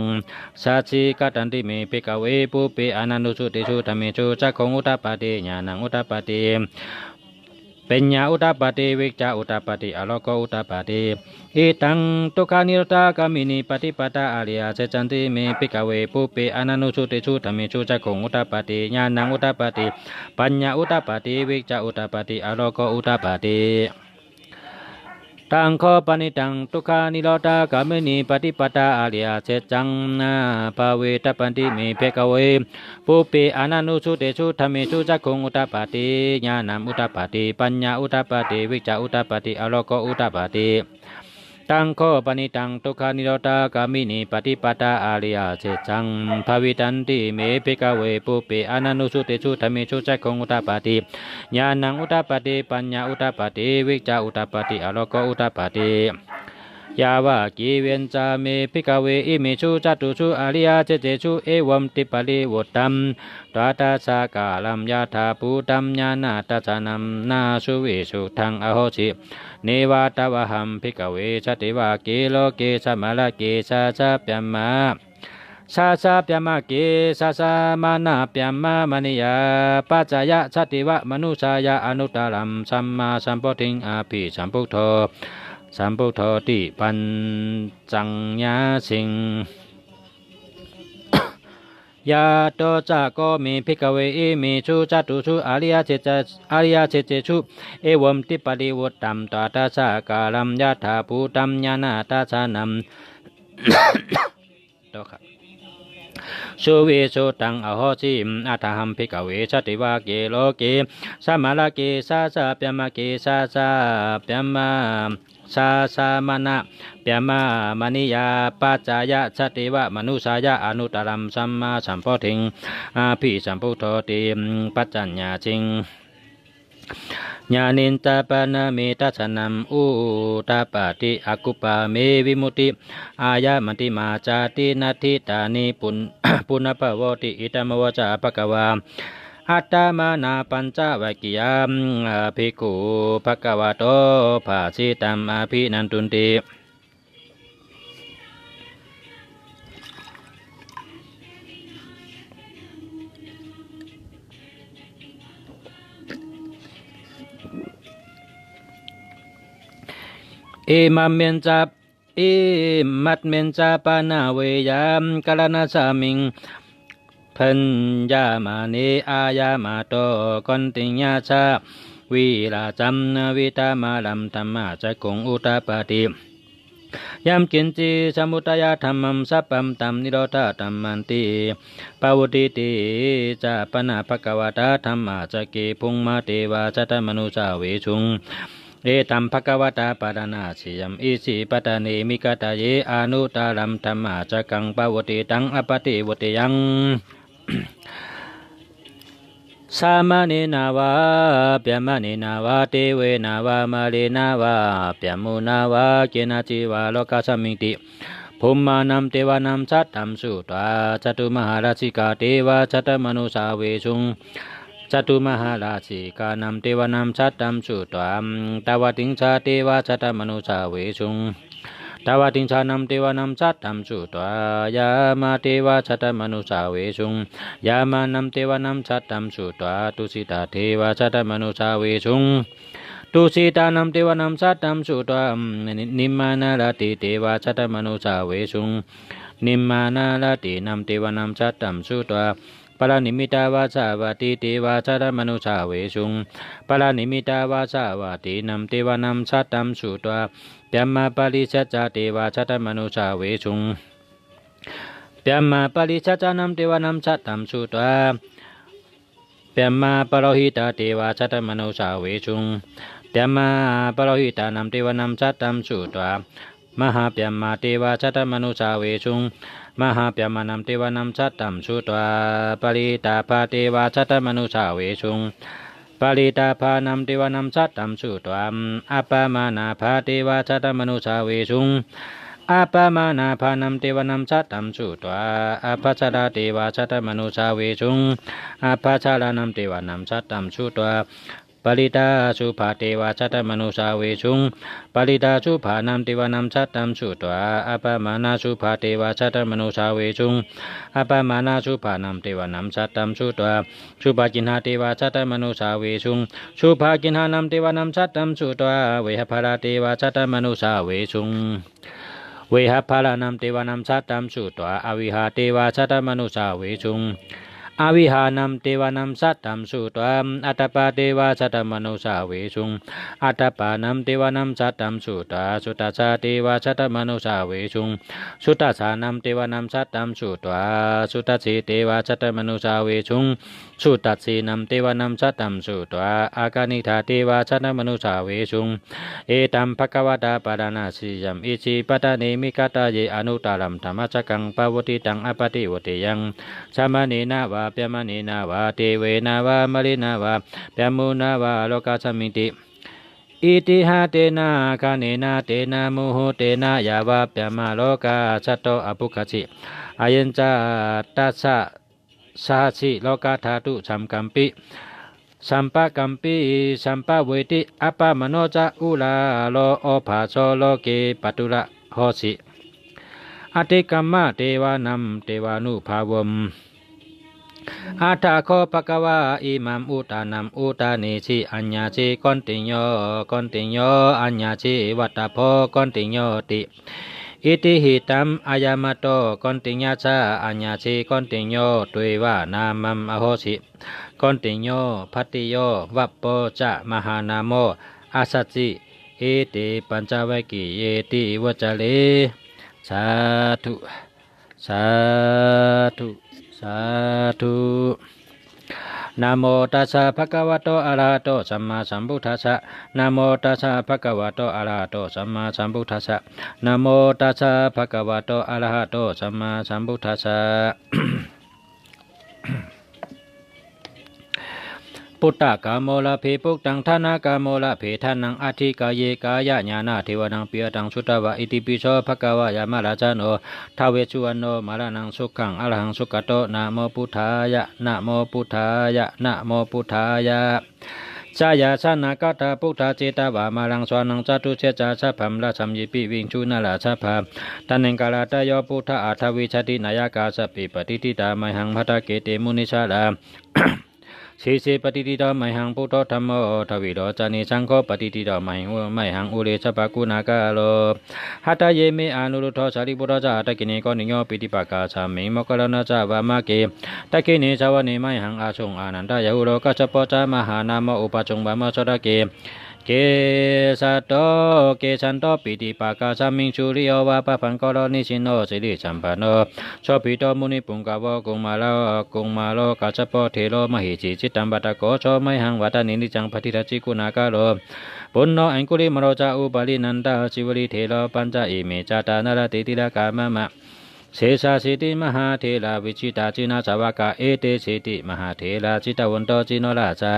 สัจฉิกตันติเมภิกเวปุเปอานันุสุติสุธรรมิสุจักขุงอุตตปาติญาณังอุตตปาติปัญญาอุตตปาติวิจจาอุตตปาติอโลกอุตตปาติอิตังทุกขานิโรธากามินีปฏิปตาอริยเจจันติเมภิกเวปุเปอานันุสุติสุธรรมิสุจักขุงอุตตปาติญาณังอุตตปาติปัญญาอุตตปาติวิจจาอุตตปาติอโลกอุตตปาติตังโคปนิตังทุกขานิโรธากามินีปฏิปตาอริยเจจังภาเวตปันติเมภิกเวปุเปอานันุสุติสุธรรมิสุจักขุงอุตตปาติญาณังอุตตปาติปัญญาอุตตปาติวิจจาอุตตปาติอโลกอุตตปาติตังโคปนิตังทุกขานิโรธากามินีปฏิปตาอริยเจจังภาวิตันติเมภิกเวปุเปอานันุสุติสุธรรมิสุจักขุงอุตตปาติญาณังอุตตปาติปัญญาอุตตปาติวิจจาอุตตปาติอโลกอุตตปาติยาวะกีเวนจาเมภิกเวอิมิชุจตุชุอริยเจเจชุเอวัมติปริวุตตัมตถาสากาลัมยาธาภูตัมญาณตัสสนัมนาสุวิสุทังอโหสิเนวาตวะหัมภิกเวชติวาเกโลเกสมะละเกสาสะปยมะสาสะปยมะเกสาสะมานะปยมะมณียาปัจจยะชติวะมนุสายะอนุตตรัมสัมมาสัมโพธิงอาภิสัมพุทโธ สัมพุทโธติปัญจังยาสิงยาโตจะโกมีภิกขเวอิมิชุจตุชุอริยเจจอริยเจเจชุเอวมติปริวุตตัมตถาสากาลัมยะถาภูตัมญาณตาสานัมต่อครับสุวิสุตังอโหสิอัตหัมภิกขเวชติวาเกโลเกสัมมาลเกสาสะเปียมะเกสาสะเปียมะสาสามานะเปียมะมณิยาปัจจายะสติวะมนุสายะอนุตตรัมสัมมาสัมโพธิงอาภิสัมพุทโธติปัจจัญญาจิงญาณินตาปนาเมตัสนัมอุตาปฏิอากุปาเมวิมุติอายะมติมาจาตินาทิตานิปุณปะโวติอิตมวจาปะกวาอัตตามานาปัญจวัคคียามภิกขุภะคะวะโตภาสิตัมอภินันตุนติเอมัมเมนจับเอมัดเมนจาปานาเวยามกาลนาสามิงพัญญามาเนอายามาโตกอนติญาชาวิลาจัมนาวิตามาลัมธรรมาจักขุงอุตาปาติยามกินจิสมุทัยธรรมัมสัพพัมตัมนิโรธาธัมมันติปาวุติติจาปนาภควตาธรรมาจักเกพุงมาเทวาจัตมนุสาเวชุงเอตัมภควตาปารณาสิยัมอิสิปตานิมิกตาเยอนุตารัมธรรมาจักกังปาวติตังอปติวติยังสามาเนนาวาเปียมาเนนาวาเตเวนาวามาเลนาวาเปียมุนาวาเกนาจิวาโลกัสสมิติภูมานัมเทวานัมสัตตัมสุตวาจตุมหาราชิกาเทวาจัตมนุสาเวชุงจตุมหาราชิกานัมเทวานัมสัตตัมสุตวาตาวติงชาเทวาจัตมนุสาเวชุงตาวติงชานัมเทวานัมสัตตัมสุตวายามาเทวาจัตมนุสาเวชุงยามานัมเทวานัมสัตตัมสุตวาตุสิตาเทวาจัตมนุสาเวชุงตุสิตานัมเทวานัมสัตตัมสุตวานิมมานาลาติเทวาจัตมนุสาเวชุงนิมมานาลาตินัมเทวานัมสัตตัมสุตวาปลานิมิตาวาสาวาติเทวาจัตมนุสาเวชุงปลานิมิตาวาสาวาตินัมเทวานัมสัตตัมสุตวาเปียมาปาริสัจจเทวาจัตมนุสาเวชุงเปียมาปาริสัจจานัมเทวานัมสัตตัมสุตวาเปียมาปโรหิตาเทวาจัตมนุสาเวชุงเปียมาปโรหิตานัมเทวานัมสัตตัมสุตวามหาเปียมาเทวาจัตมนุสาเวชุงมหาเปียมานัมเทวานัมสัตตัมสุตวาปริตาภาเทวาจัตมนุสาเวชุงปริตาภานัมเทวานัมสัตตัมสุตวาอัปปมานาภาเทวาจัตมนุสาเวชุงอัปปมานาภานัมเทวานัมสัตตัมสุตวาอัปปชราเทวาจัตมนุสาเวชุงอัปปชรานัมเทวานัมสัตตัมสุตวาปริตาสุภาเทวาจัตมนุสาเวชุงปริตาสุภานัมเทวานัมสัตตัมสุตวาอัปปมานาสุภาเทวาจัตมนุสาเวชุงอัปปมานาสุภานัมเทวานัมสัตตัมสุตวาสุภากินหาเทวาจัตมนุสาเวชุงสุภากินหานัมเทวานัมสัตตัมสุตวาเวหภาราเทวาจัตมนุสาเวชุงเวหภารานัมเทวานัมสัตตัมสุตวาอวิหาเทวาจัตมนุสาเวชุงอวิหานัมเทวานัมสัตตัมสุตวาอัตตปาเทวาสัตตมนุสาเวชุงอัตตปานัมเทวานัมสัตตัมสุตวาสุตัสสะเทวาสัตตมนุสาเวชุงสุตัสสะนัมเทวานัมสัตตัมสุตวาสุตัสสีเทวาสัตตมนุสาเวชุงสุตัสสีนัมเทวานัมสัตตัมสุตวาอากานิธาเทวาสัตตมนุสาเวชุงเอตัมภควตาปารณาสิยัมอิจิปตานิมิกตาเยอนุตารัมธรรมจักกังปาวติตังอปติวติยังสามเณนาวาเปียมเนนาวาเทเวนาวามลินาวาเปียมุนาวาโลกัสสมิติอิติหะเตนะคาเนนะเตนะโมโหเตนะยาวาเปียมาโลกาสัตโตอภุคจิอายัญจาตัสสะสาสิโลกาธาตุสัมกัมปิสัมปะกัมปิสัมปะเวติอัปปะมโนจะอุลาโลโอภาโสโลเกปตุระโหสิอติกัมมะเทวานัมเทวานุภาวม อาตาโคปะกวาอิมัมอุตานัมอุตานิชิอัญญาชิกอนติโยอัญญาชิวัตตโพกอนติโยติอิติหิตัมอายามาโตกอนติญญาชาอัญญาชิกอนติโยตุยวานามัมอโหสิกอนติโยพัตติโยวัปโปจะมหานาโมอาสัจจิเอติปัญจวัคคีเยติวจเลสาธุสาธุสาธุนะโมตัสสะภะคะวะโตอะระหะโตสัมมาสัมพุทธัสสะนะโมตัสสะภะคะวะโตอะระหะโตสัมมาสัมพุทธัสสะนะโมตัสสะภะคะวะโตอะระหะโตสัมมาสัมพุทธัสสะ ปุตตะกามโมลาภีปุกตังธานากามโมลาภีทานังอธิกายเยกายะญาณเทวนังปิยตังสุตวะอิติปิโสภะคะวะยามะราชโนทาเวสุวรรณโนมรณังสุขังอรหังสุขโตนะโมพุทธายะนะโมพุทธายะนะโมพุทธายะชายาชนะกัตถาพุทธาเจตวามารังสวนังจตุเชจาชะพัมราชัมยิปิวิงชุนาลาชะภาตันเนงกาลาตโยพุทธอาทวิชตินายากาสปิปฏิทิตามหังพัตเกเตมุนิชาลาสีเสปฏิทิตาไมหังพุทธธรรมโอทวิโรจานิสังโฆปฏิทิตาไมหังอุเรชปะกุณากาโลหัตเยเมอนุรุทธสาริบุตรจาตะกินีโกนิโยปิติปากาสามิมกรณะจาวามาเกตะกินีจาวนิไมหังอาชงอานันตายะอุโรกัจจปจามหานามอุปจงบามสดะเกเกสัตโตเกสันโตปิติปากาสามิงชุริโอวาปะพังกรณิสิโนสิริสัมปันโนชอปิโตมุนิปุงกาวกุงมาโลกัจจปเทโลมหิจิจิตัมบัตโกโชไมหังวัตานินิจังปฏิทัจิกุณากาโลปุณโนอังคุลิมโรจาอุปาลินันตาชิวลิเทโลปัญจอิเมจาตานารติติลากามะมะเสสาสิติมหาเทลาวิจิตาจินาสาวกาเอเตสิติมหาเทลาจิตวันโตจิโนราชา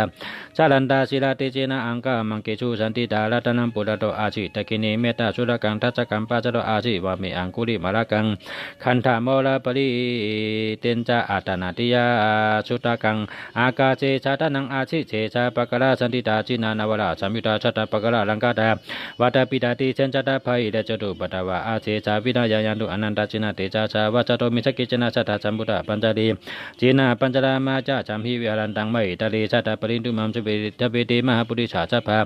จารันตาศิลาเตจินาอังกามังเกชุสันติดาลตนัมปุระโตอาจิตะกินีเมตตาสุรกังทัจกัมปัจจโตอาจิวามิอังคุลิมาลกังคันธามลปริเตนจาอัตนาติยาสุตกังอากาเจชาตนังอาชิเจชาปะกะลาสันติตาจินานาวราสัมยุตาชัตตปะกะลาลังกาตาวัตปิตาติเชนจัตตาภัยเดจตุปตวะอาเจชาวินายันตุอนันตจินาเตจาชาวจโตมิสกิจนาสัตตสัมพุทธปัญจลีจีนาปัญจรามาจาจัมหิวิอารันตังไมตาลีสัตตปรินตุมัมสุเบทเบติมหาปุริชาสัพพะ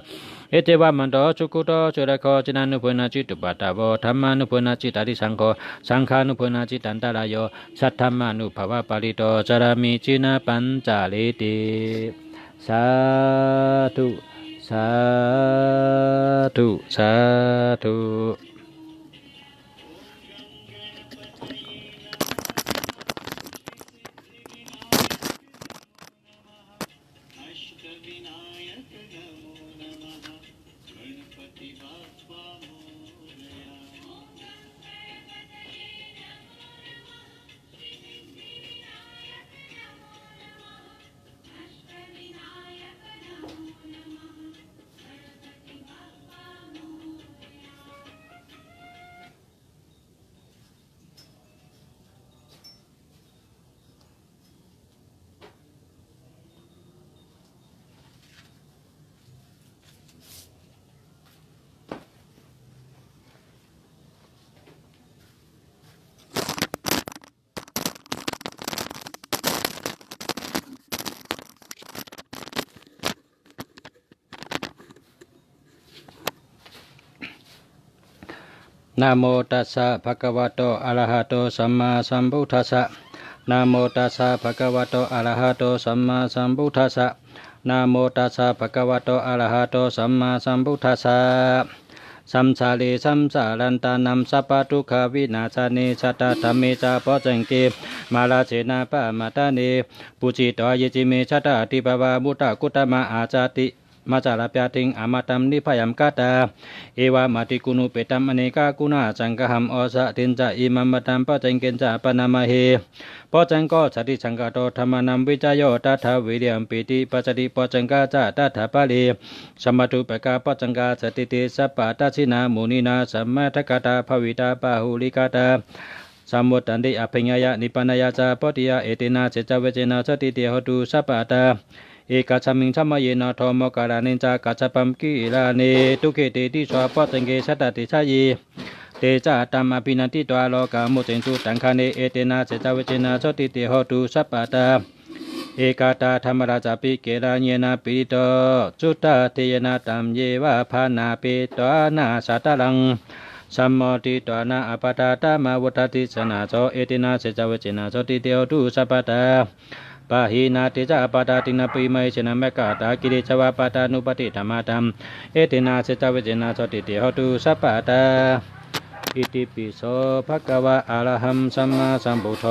เอเตวะมันโตสุกุโตสุรโคจินานุพุนาจิตุปัตตะโวธรรมานุพุนาจิตาริสังโฆสังฆานุพุนาจิตันตรายโยสัทธรรมานุภวะปาริโตจารามิจินาปัญจเลติสาธุสาธุสาธุนะโมตัสสะภะคะวะโตอะระหะโตสัมมาสัมพุทธัสสะนะโมตัสสะภะคะวะโตอะระหะโตสัมมาสัมพุทธัสสะนะโมตัสสะภะคะวะโตอะระหะโตสัมมาสัมพุทธัสสะสัมสาลีสัมสารันตานัมสัพพทุกขวินาศานิสัตตธรรมิจาปจังเกมาลาเจนะปะมาตานิปุจิตวเยจิเมชัตตาติภวามุตตะกุตตมะอาจาติมาจารพยาติงอามาตัมนิพยามกาตาเอวามาติกุนุเปตัมอเนกากุณาจังกหัมอสะตินจาอิมัมมตัมปะจังเกนจาปนามาเฮปจังก็สติสังกาโตธรรมานัมวิจโยตัทวิเรียมปิติปัจจิปจังกาจาตัทปะลีสมตุปกาปจังกาสติติสัพพะตัชินามุนีนาสัมมาทกตาภวิตาปะหุลิกาตาสมุตตันติอภิญญายะนิพพานายาจาปติยาเอตินาเจจเวเจนะสติเตหตุสัพพะตาเอกาชมิงชมเยนะธรรมกาลานิจากาชปัมกิลาเนทุเกเตติสวะปจังเกสัตติชายีเตจาตัมอภินันติตวาโลกามุเจนตุตังคาเนเอเตนะเจจเวเจนะสติเตหตุสัพพะตา เอกาตาธรรมราชาปิเกราเยนาปิโตจุตตาเทยนาตัมเยวะภานาปิตวานาสัตตลังสัมมติตวานาอปตาตมาวุตติสนาโสเอตินาเสจวเจนาโสติเตียวตุสัพพตาปะหินาติจาปตาตินาปิมัยชนะเมกาตากิริชวะปตานุปติธรรมตัมเอตินาเสจวเจนาโสติเตียวตุสัพพตาอิติปิโสภะคะวะอะระหัมสัมมาสัมพุทโธ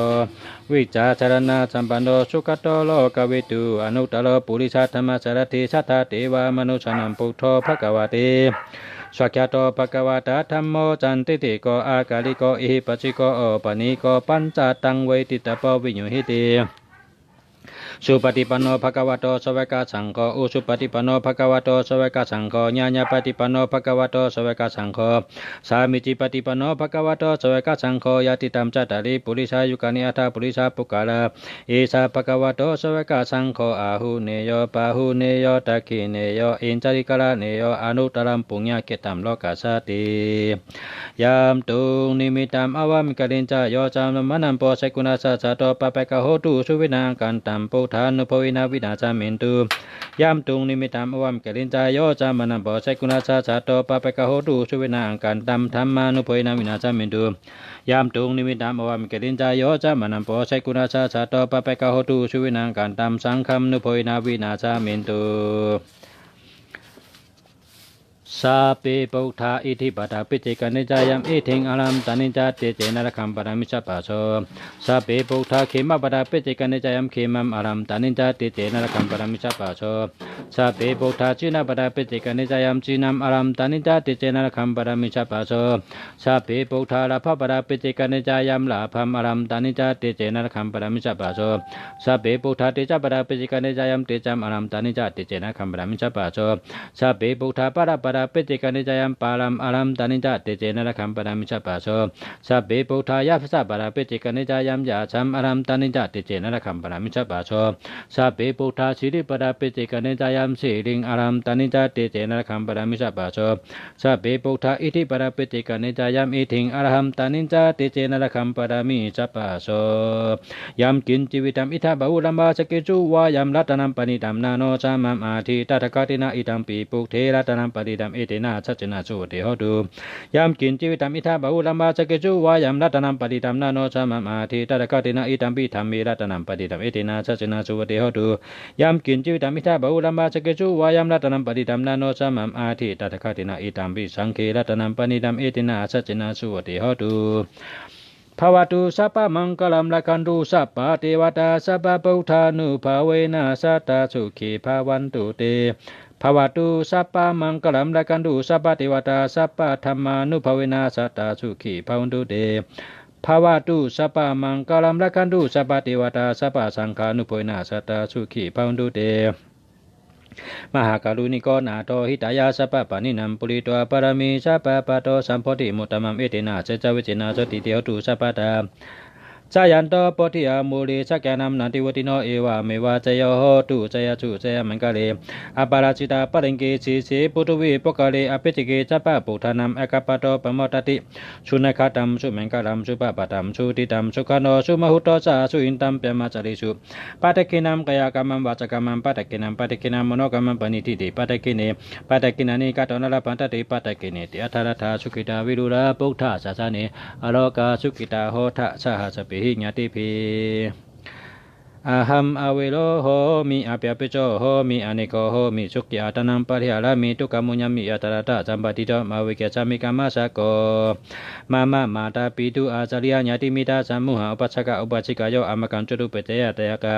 วิจาจารณะสัมปันโนสุขโตโลกวิตูอนุตตรปุริสธรรมสารติสัทธาเทวามนุสนัมพุทโธภะคะวะเตสักขะโตภะคะวะตาธัมโมจันติติโกอากาลิโกอิหิปัสสิโกโอปนิโกปัญจตังเวทิตาปวิญญูหิติสุปฏิปันโนภะคะวะโตสวากาสังโฆอุสุปฏิปันโนภะคะวะโตสวากาสังโฆญาญาปฏิปันโนภะคะวะโตสวากาสังโฆสามิจิปฏิปันโนภะคะวะโตสวากาสังโฆยะติตัมจัตตาริปุริสายุกานิอัตถปุริสาปุกาลาเอสาภะคะวะโตสวากาสังโฆอาหุเนโยปาหุเนโยตักขิเนโยอินจาริกาลเนโยอนุตตรัมปุญญเกตัมโลกัสสติยามตุงนิมิตัมอวามิกลินจาโยจามมนัมโปเสกุณาสัสสะโตปะเปกะโหตุสุวินากันตัมปุทานุภวินาวินาจามินตุยามตุงนิมิตัมอวามเกลินจายโยจามนัมโปเสกุณาสัสสะโตปะเปกะโหตุสุวินากันตัมธรรมานุภวินาวินาจามินตุยามตุงนิมิตัมอวามเกลินจายโยจามนัมโปเสกุณาสัสสะโตปะเปกะโหตุสุวินากันตัมสังฆัมนุภวินาวินาจามินตุสาเปปุถาอิทิปตาปิจิกนิจายามอิทิงอารัมตานิจาเตเจนรคัมปรามิสัพพะโสสาเปปุถาเขมปตาปิจิกนิจายามเขมัมอารัมตานิจาเตเจนรคัมปรามิสัพพะโสสาเปปุถาจินาปตาปิจิกนิจายามจินัมอารัมตานิจาเตเจนรคัมปรามิสัพพะโสสาเปปุถาลาภปตาปิจิกนิจายามลาภัมอารัมตานิจาเตเจนรคัมปรามิสัพพะโสสาเปปุถาเตจาปตาปิจิกนิจายามเตจัมอารัมตานิจาเตเจนรคัมปรามิสัพพะโสสาเปปุถาปราปตาปิจิกนิจายามปาลัมอารัมตานิจาเตเจนรคัมปรามิสัพพะโสสัพเพปุถายาภสัพพะปิจิกนิจายามยาชัมอารัมตานิจาเตเจนรคัมปรามิสัพพะโสสัพเพปุถาสิริปดาปิจิกนิจายามสิริงอารัมตานิจาเตเจนรคัมปรามิสัพพะโสสัพเพปุถาอิทิปดาปิจิกนิจายามอิทิงอารัมตานิจาเตเจนรคัมปรามิสัพพะโสยามกินจิวิตัมอิทาบาอุลัมบาสกิจุวายามรัตนัมปณิตัมนาโนจามัมอาทิตถะกตินาอิตัมปีปุเทรัตนัมปณิตัมเอเตนะสัจนะสุเตโหตุยามกินจิวิตัมอิทาบาอุลัมบาสกิจุวายามรัตนัมปณิตัมนาโนจามัมอาทิตถะกตินาอิตัมปีธรรมิรัตนัมปณิตัมเอเตนะสัจนะสุเตโหตุยามกินจิวิตัมอิทาบาอุลัมบาสกิจุวายามรัตนัมปณิตัมนาโนจามัมอาทิตถะกตินาอิตัมปีสังฆรัตนัมปณิตัมเอเตนะสัจนะสุเตโหตุภวตุสัพพมังคลัมละคันตุสัพพะเทวตาสัพพะพุทธานุภาเวนะสัตตาสุขีภาวันตุเตภวตุสัพพมังคลัมละกันตุสัพพะเทวตาสัพพะธรรมานุภาเวนะสัตตาสุขีภาวันตุเตภวตุสัพพมังคลัมละกันตุสัพพะเทวตาสัพพะสังฆานุภาเวนะสัตตาสุขีภาวันตุเตมหากรุณิโกนาโตหิตายาสัพพะปานินัมปุริโตปรมีสัพพะปะโตสัมโพธิมุตตมัมเอเตนะเจจวิจินาสติเตหตุสัพพะตาจายันโตปฏิยามูลิสักแกนัมนันติวติโนเอวะเมวะเจโยโหตุเจยจุเจยมังกะเลอปาราชิตาปริงเกสีสีปุตุวิปกะเลอภิจิเกจัปปะปุถานัมเอกปะโตปะโมตติสุนคตัมสุมังกะลัมสุปะปะตัมสุติตัมสุขโนสุมหุตโตสะสุอินตัมเปมาจาริสุปัตตกินัมกายกรรมัมวาจกรรมัมปัตตกินัมมโนกรรมัมปณิทิติปัตตกิเนปัตตกินานิกะโตนะละปันตติปัตตกิเนติอัฏฐรัตถาสุขิตาวิรุระปุถทะสะสะเนอโลกาสุขิตาโหทะสหสปิหิญาติภิอาหัมอเวโลโหมิอาเปียปิโจโหมิอเนโกโหมิสุขิอาตนังปะริหารามิทุกขมุญญมิอัตตระตะสัมปติโตมาวิเกสามิกามาสะโกมาตาปิตุอาจาริยญาติมิตาสัมมุหะอุปัสสกะอุปัสสิกายโยอามกังจุตุเปเตยะเตยะกะ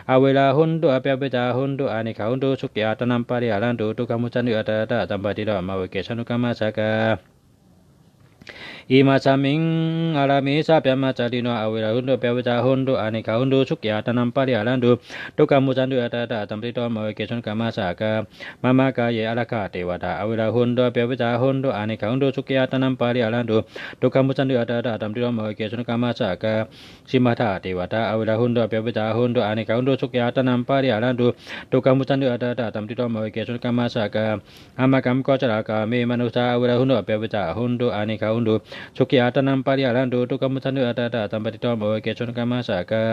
อเวลาหุนตุอเปียปิจาหุนตุอเนกหุนตุสุขิอาตนังปะริหารันตุทุกขมุจญมิอัตตระตะสัมปติโตมาวิเกสานุกามาสะกะอิมาสามิงอารามิสาเปียมาจาริโนอเวลาหุนตุเปียวิจาหุนตุอเนกหุนตุสุขิอาตนังปะริหารันตุทุกขมุจญมิอัตตระตะสัมปติโตมาวิเกสานุกามาสะกะมามากายะอรคาเทวตาอเวลาหุนตุเปียวิจาหุนตุอเนกหุนตุสุขิอาตนังปะริหารันตุทุกขมุจญมิอัตตระตะสัมปติโตมาวิเกสานุกามาสะกะสิมาทาเทวตาอเวลาหุนตุเปียวิจาหุนตุอเนกหุนตุสุขิอาตนังปะริหารันตุทุกขมุจญมิอัตตระตะสัมปติโตมาวิเกสานุกามาสะกะอามากัมโกจรากาเมมนุสาอเวลาหุนตุเปียวิจาหุนตุอเนกหุ หุนตุสุขีอาตนัมปาริอารันตุทุกขมุทันตุอัตตาตัมปติโตมเวเกชนกรรมสากา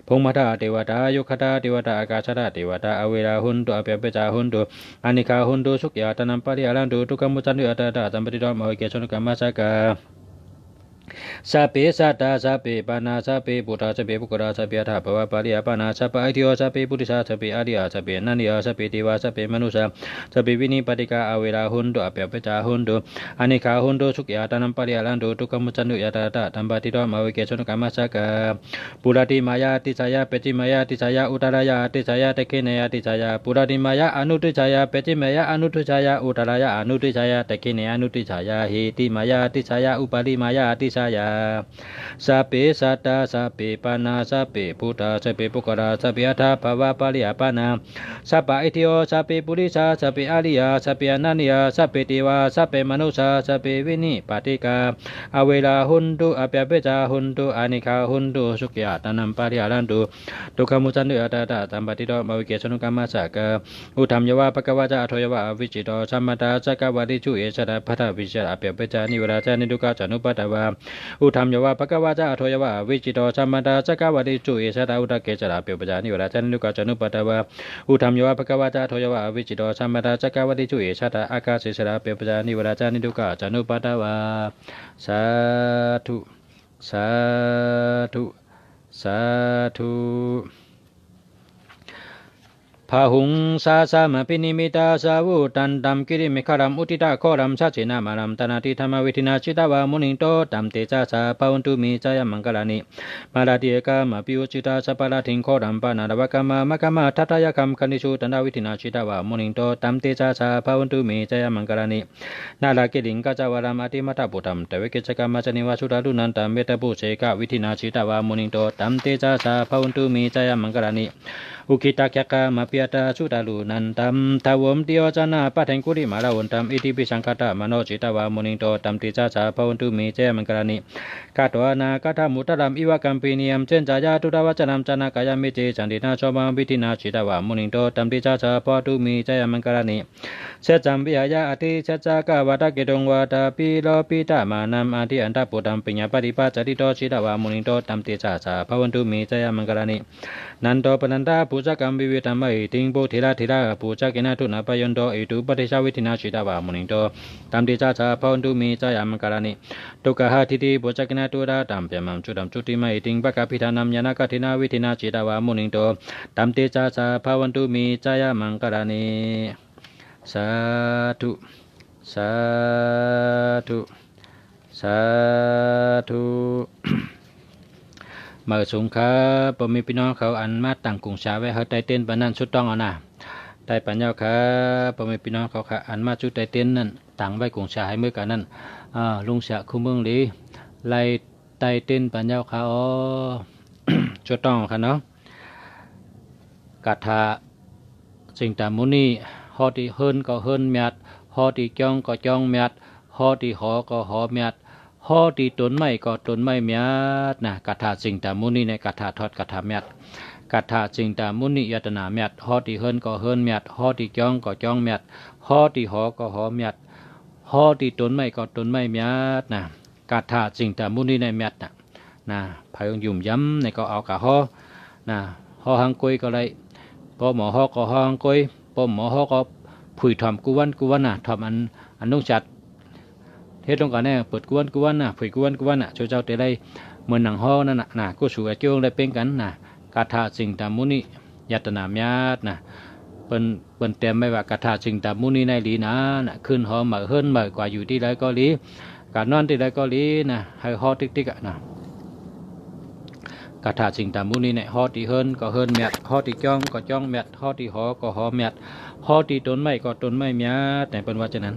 พงมาธาเทวตายุคตาเทวตาอากาศธาเทวตาอเวราหุนตุอเปียเปจาหุนตุอานิคาหุนตุสุขีอาตนัมปาริอารันตุทุกขมุทันตุอัตตาตัมปติโตมเวเกชนกรรมสากาสัพเพสัตตาสัพเพปานาสัพเพปุตตาสัพเพปุกราสัพเพอัฏฐปวะปาริยปานาสัพพะอิทิโยสัพเพปุริสาสัพเพอริยสัพเพนันทิยสัพเพเทวาสัพเพมนุสาสัพเพวินิปติกาอเวราหุนตุอเปียเปจาหุนตุอานิคาหุนตุสุขีอาตนัมปาริอารันตุทุกขมุทันตุอัตตาตัมปติโตมเวเกชนกรรมสากาปุราติมายาติสายาเปจิมายาติสายาอุตรายาติสายาเตเกเนยติสายาปุราติมายาอนุติสายาเปจิมายาอนุติสายาอุตรายาอนุติสายาเตเกเนยอนุติสายาหิติมายาติสายาอุปาริมายาติสายาสัพเพสัตตาสัพเพปานาสัพเพพุทธาสัพเพปุกราสัพเพอัฏฐภวะปาริยปานาสัพพะอิทิโยสัพเพปุริสาสัพเพอริยสัพเพอนันติยสัพเพเทวาสัพเพมนุสาสัพเพวินิปติกาอเวลาหุนตุอเปียเปจาหุนตุอานิคาหุนตุสุขีอาตนัมปาริอารันตุทุกขมุทันตุอัตตาตัมปติโตมเวเกชนกรรมสากาอุธัมยวะภควาจาอโทยวะวิจิโตสัมมาตาสักกวาริจุเอชะพัทธวิเชอเปียเปจานิวราจานิทุกาจานุปัตตวาอุธัมยวะภควาจาอโทยวะวิจิโตสัมมาตาสักกวาริจุเอชะอุตเกจาเปียเปจานิวราจานิทุกาจานุปัตตวาอุธัมยวะภควาจาอโทยวะวิจิโตสัมมาตาสักกวาริจุเอชะอากาศิสระเปียเปจานิวราจานิทุกาจานุปัตตวาสาธุสาธุสาธุพาหุงสาสามปินิมิตาสาวุตันตัมกิริมิคารัมอุติตาโครัมสัจเจนามารัมตนาติธรรมวิธินาชิตาวามุนิโตตัมเตจาสาภาวันตุมีจายมังกลานิมาลาติเอกามาปิอุจิตาสัพพะลาทิงโครัมปานารวะกามามะกามาทัตยกัมคันติสุตันดาวิธินาชิตาวามุนิโตตัมเตจาสาภาวันตุมีจายมังกลานินาลาเกลิงกาจาวารามอติมัตตปุตัมเตเวเกจกามาจนิวาสุราลุนันตัมเมตปุเสกวิธินาชิตาวามุนิโตตัมเตจาสาภาวันตุมีจายมังกลานิอุคิตาแคกามาเปียตาสุตาลุนันตัมทาวมติโอจานาปัทเทงกุริมาลาวันตัมอิติปิสังคตามโนจิตาวามุนิโตตัมติจาสาภวันตุมีเจมังกรานิกาตวานากาธามุตตรัมอิวะกัมปินิยมเจนจายาตุตาวจนัมจานากายามิเจจันตินาชอบาวิธินาจิตาวามุนิโตตัมติจาสาภวตุมีเจมังกรานิเสจัมปิยายาอติเสจากาวาตะเกตงวาตาปิโลปิตามานัมอาทิอันตปุตัมปิญญาปฏิปัจจติโตจิตาวามุนิโตตัมติจาสาภวันตุมีเจมังกรานินันโตปนันตาปุจกัมวิเวตัมอิติงโพธิราธิราปุจกินาตุนาปยันโตอิตุปฏิชาวิธินาชิตาวามุนิโตตัมติจาสาภวันตุมีจายมังกรานิตุกะหะทิติปุจกินาตุราตัมเปมัมจุดัมจุติมาอิติงปะกะพิธานัมยานาคทินาวิธินาชิตาวามุนิโตตัมติจาสาภวันตุมีจายมังกรานิสาธุสาธุสาธุมาสงฆ์ปมีพี่น้องเขาอันมาตั้งกรุงชาไว้เขาไตเต้นปนันสุดต้องเอาหน้าไตปัญญาค่ะปมีพี่น้องเขาค่ะอันมาจุดไตเต้นนั่นตั้งไว้กรุงชาให้เมื่อกันนั่นลุงเสียคุ้มเมืองดีไล่ไตเต้นปัญญาค่ะอ๋อจุดต้องค่ะเนาะกาถาสิ่งตามมุนีฮอดีเฮิรนก็เฮิรนเมียดฮอดีจ้องก็จ้องเมียดฮอดีหอก็หอเมียดฮอดีต้นไม้ก็ต้นไม้เมียดนะกาถาสิ่งตามมุนีในกาถาทอดกาถาเมียดกาถาสิ่งตามมุนียตนาเมียดฮอดีเฮิรนก็เฮิรนเมียดฮอดีจ้องก็จ้องเมียดฮอดีหอก็หอเมียดฮอดีต้นไม้ก็ต้นไม้เมียดนะกาถาสิ่งตามมุนีในเมียดนะพายยุ่มย้ำในก็เอากะฮอนะฮอหังกุยก็เลยพอหมอฮอก็ฮอหังกุยพอหมอฮอก็ผุยทำกุวันน่ะทำอันนุ่งจัดเทศตรงกันเนี่ยเปิดกุวันน่ะผุยกุวันน่ะช่วยเจ้าเตะได้เหมือนหนังฮอนั่นน่ะก็สู่ไอ้เจ้าได้เป็นกันน่ะกาถาสิ่งตามมุนียัตนาเมียดน่ะเป็นเต็มไม่ว่ากาถาสิ่งตามมุนีในลีนะน่ะขึ้นหอเหมือเฮิรนเหมือกว่าอยู่ที่ไรก็ลีการนอนที่ไรก็ลีน่ะให้ฮอติ๊กอ่ะน่ะกาถาสิ่งตามมุนีเนี่ยฮอดีเฮิรนก็เฮิรนเมียดฮอดีจ้องก็จ้องเมียดฮอดีหอก็หอเมียดฮอดีต้นไม้ก็ต้นไม้เมียดแต่เป็นว่าฉะนั้น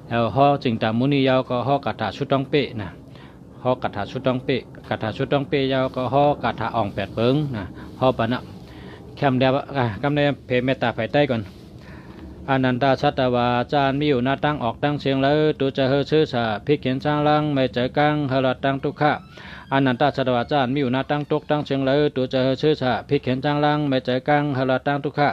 แล้วฮอสิ่งตามมุนียาวก็ฮอกาถาชุดต้องเป๊ะนะฮอกาถาชุดต้องเป๊ะกาถาชุดต้องเป๊ะยาวก็ฮอกาถาอ่องแปดเปิงนะฮอปะนะแคมเดียวกำเนิดเพเมตตาไฟใต้ก่อนอนันตาชัตวาจานมีอยู่หน้าตั้งออกตั้งเสียงเลยตัวจะเฮชื่อสาพิกเขียนจ้างลังไม่เจอกังเฮลัดตั้งทุกขะอนันตาชัตวาจานมีอยู่หน้าตั้งตกตั้งเสียงเลยตัวจะเฮชื่อสาพิกเขียนจ้างลังไม่เจอกังเฮลัดตั้งทุกขะ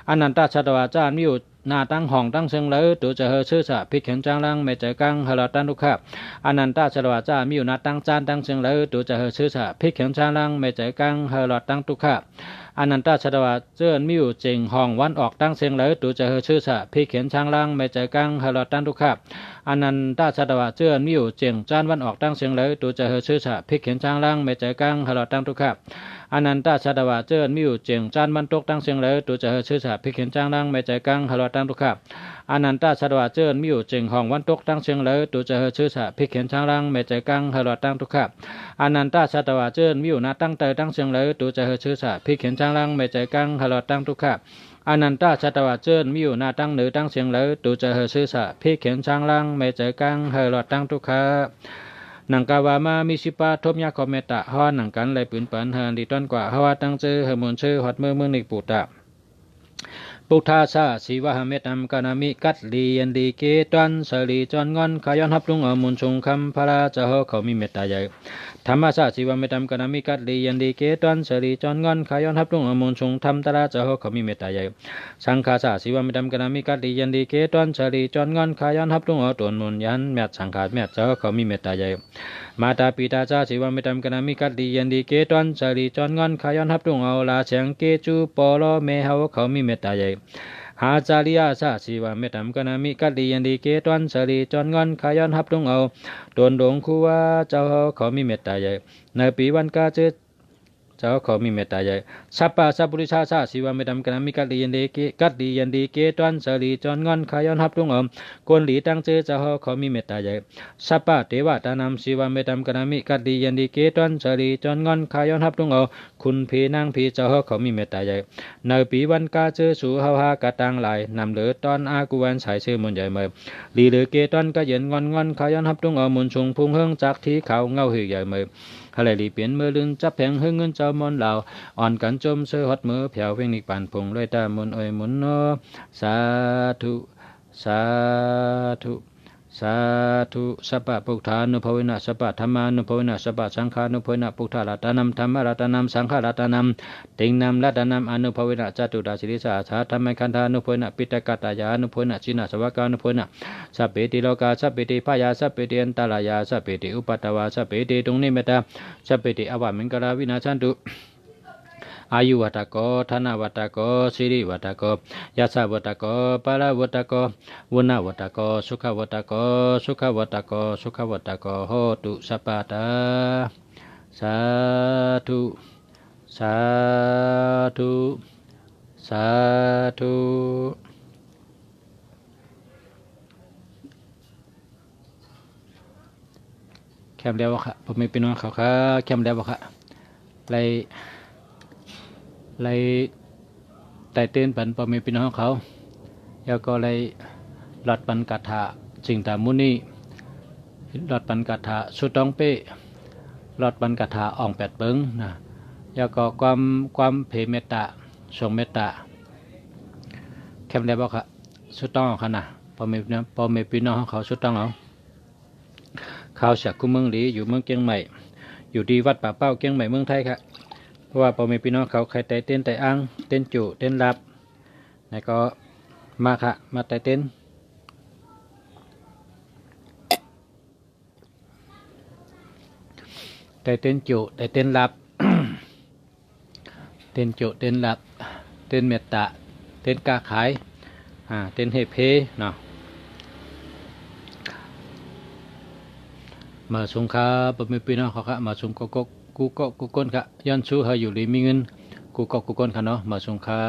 อนันตาชัตวาจานมีอยู่ หน้าตั้งห้องตั้งเชิงเลยตัวจะเฮอชื่อสะพิกเข็นจางลังไม่ใจกังฮลอตันทุกข้าอนันตาชลวาจ้ามีอยู่หน้าตั้งจานตั้งเชิงเลยตัวจะเฮอชื่อสะพิกเข็นจางลังไม่ใจกังฮลอตั้งทุกข้าอนันตาชลวาเจื้อนมีอยู่จริงห้องวันออกตั้งเชิงเลยตัวจะเฮอชื่อสะพิกเข็นจางลังไม่ใจกังฮลอตันทุกข้าอนันตาชลวาเจื้อนมีอยู่จริงจานวันออกตั้งเชิงเลยตัวจะเฮอชื่อสะพิกเข็นจางลังไม่ใจกังฮลอตั้งทุกข้าอนันตาชาดาวาเจินมิวเจียงจานมันตกตั้งเสียงเลยตัวจะเฮชื่อสาพิกเห็นจางลังไม่ใจกังฮลอตั้งทุกขับอนันตาชาดาวาเจินมิวเจียงห้องวันตกตั้งเสียงเลยตัวจะเฮชื่อสาพิกเห็นจางลังไม่ใจกังฮลอตั้งทุกขับอนันตาชาดาวาเจินมิวนาตั้งเตยตั้งเสียงเลยตัวจะเฮชื่อสาพิกเห็นจางลังไม่ใจกังฮลอตั้งทุกขับอนันตาชาดาวาเจินมิวนาตั้งเหนือตั้งเสียงเลยตัวจะเฮชื่อสาพิกเห็นจางลังไม่ใจกังฮลอตั้งทุกขับนังกาวามามิสิปาทบยาคอมเมตะฮอนังกันเลยปืนปันเฮนดีต้นกว่าฮวาตั้งเจอเฮมุนเชอฮอดมือนิปุตตะปุถาชาสีวะเมตัมกานามิกัดลียันดีเกตันสลีจอนงอนขย้อนฮับลุงอมุนชงคำพระจะเฮเขามีเมตตาใหญ่ธรรมชาสีวะเมตัมกานามิกัดลียันดีเกตันสลีจอนงอนขย้อนฮับลุงอมุนชงธรรมตระจะเฮเขามีเมตตาใหญ่สังฆาชาสีวะเมตัมกานามิกัดลียันดีเกตันสลีจอนงอนขย้อนฮับลุงอตวนมุนยันแมตสังฆาแมตจะเฮเขามีเมตตาใหญ่มาตาปิตาชาสีวะเมตัมกานามิกัดลียันดีเกตันสลีจอนงอนขย้อนฮับลุงเอาลาเชียงเกจูปอลเมเฮาเขามีเมตตาใหญ่หาจาริยาชาสีวะเมตัมกนามิกัดลียันดีเกตันสลีจอนงอนขย้อนฮับลุงเอาโดนดงคูว่าเจ้าเขามีเมตตาใหญ่ในปีวันกาเจเจ้าเขามีเมตตาใหญ่สัพพะสัพพุริชาชาสีวะเมตัมกนามิกัดลียันดีเกตันสลีจอนงอนขย้อนฮับลุงเอากวนหลีตั้งเจเจ้าเขามีเมตตาใหญ่สัพพะเทวตานำสีวะเมตัมกนามิกัดลียันดีเกตันสลีจอนงอนขย้อนฮับลุงเอาคุณพีนางพีเจ้าเขามีเมตตาใหญ่ในปีวันกาเจสู่เฮาฮากะตังหลายนำเหลือตอนอากุวันสายเชื่อมุนใหญ่เมยลีเหลือเกตันก็เย็นงอนขย้อนฮับลุงเอามุนชงพุ่งเฮิงจากที่เขาเงาหือใหญ่เมยฮะเลยลีเปลี่ยนมือลืนจับแผงหึงเงินเจ้ามอนเหล่าอ่อนกันจมเสือหดมือแผ่วเพ่งนิกปานพงด้วยตามุนมุนโนสาธุสาธุสาธุสัพพะปุถานุภเวนะสัพพะธรรมานุภเวนะสัพพะสังฆานุภเวนะปุถารัตนัมธรรมรัตนัมสังฆรัตนัมติงนัมรัตนัมอนุภเวนะจตุดาสิริสาสาธรรมคันธานุภเวนะปิตกตายานุภเวนะชินาสวากานุภเวนะสัพเพติโลกาสัพเพติพยาสัพเพติอันตรายาสัพเพติอุปัตตวาสัพเพติตุงนิเมตตาสัพเพติอวามิงกราวินาชันตุอายุวัตโกธนวัตโกสิริวัตโกยัสสะวัตโกปะละวัตโกวุณวัตโกสุขวัตโกสุขวัตโกสุขวัตโกโหตุสัพพะตาสาธุสาธุสาธุแคมเดียวค่ะผมมีพี่น้องเขาค่ะแคมเดียวค่ะเลยไต่เต้นปันพอมีพี่น้องเขาแล้วก็เลยหลอดปันกาถาสิ่งตามุนีหลอดปันกาถาสุตองเป้หลอดปันกาถาอ่องแปดเบิ้งนะแล้วก็ความเพเมตตาทรงเมตตาแคมได้บอกค่ะสุตองค่ะนะพอมีพี่น้องเขาสุตองเอาเขาจากกุเมืองหลีอยู่เมืองเกียงใหม่อยู่ที่วัดป่าเป้าเกียงใหม่เมืองไทยค่ะเพราะว่าพอมีพี่น้องเขาใครไต่เต้นไต่อ้างเต้นจุเต้นรับแล้วก็มาค่ะมาไต่เต้นจุไต่เต้นรับ เต้นจุเต้นรับเต้นเมตตาเต้นกาขายเต้นเฮเพเนาะมาสงขาพอมีพี่น้องเขาค่ะมาสงกูก็กูก้นค่ะย้อนชู้เฮาอยู่หรือมีเงินกูก็กูก้นค่ะเนาะมาสงขา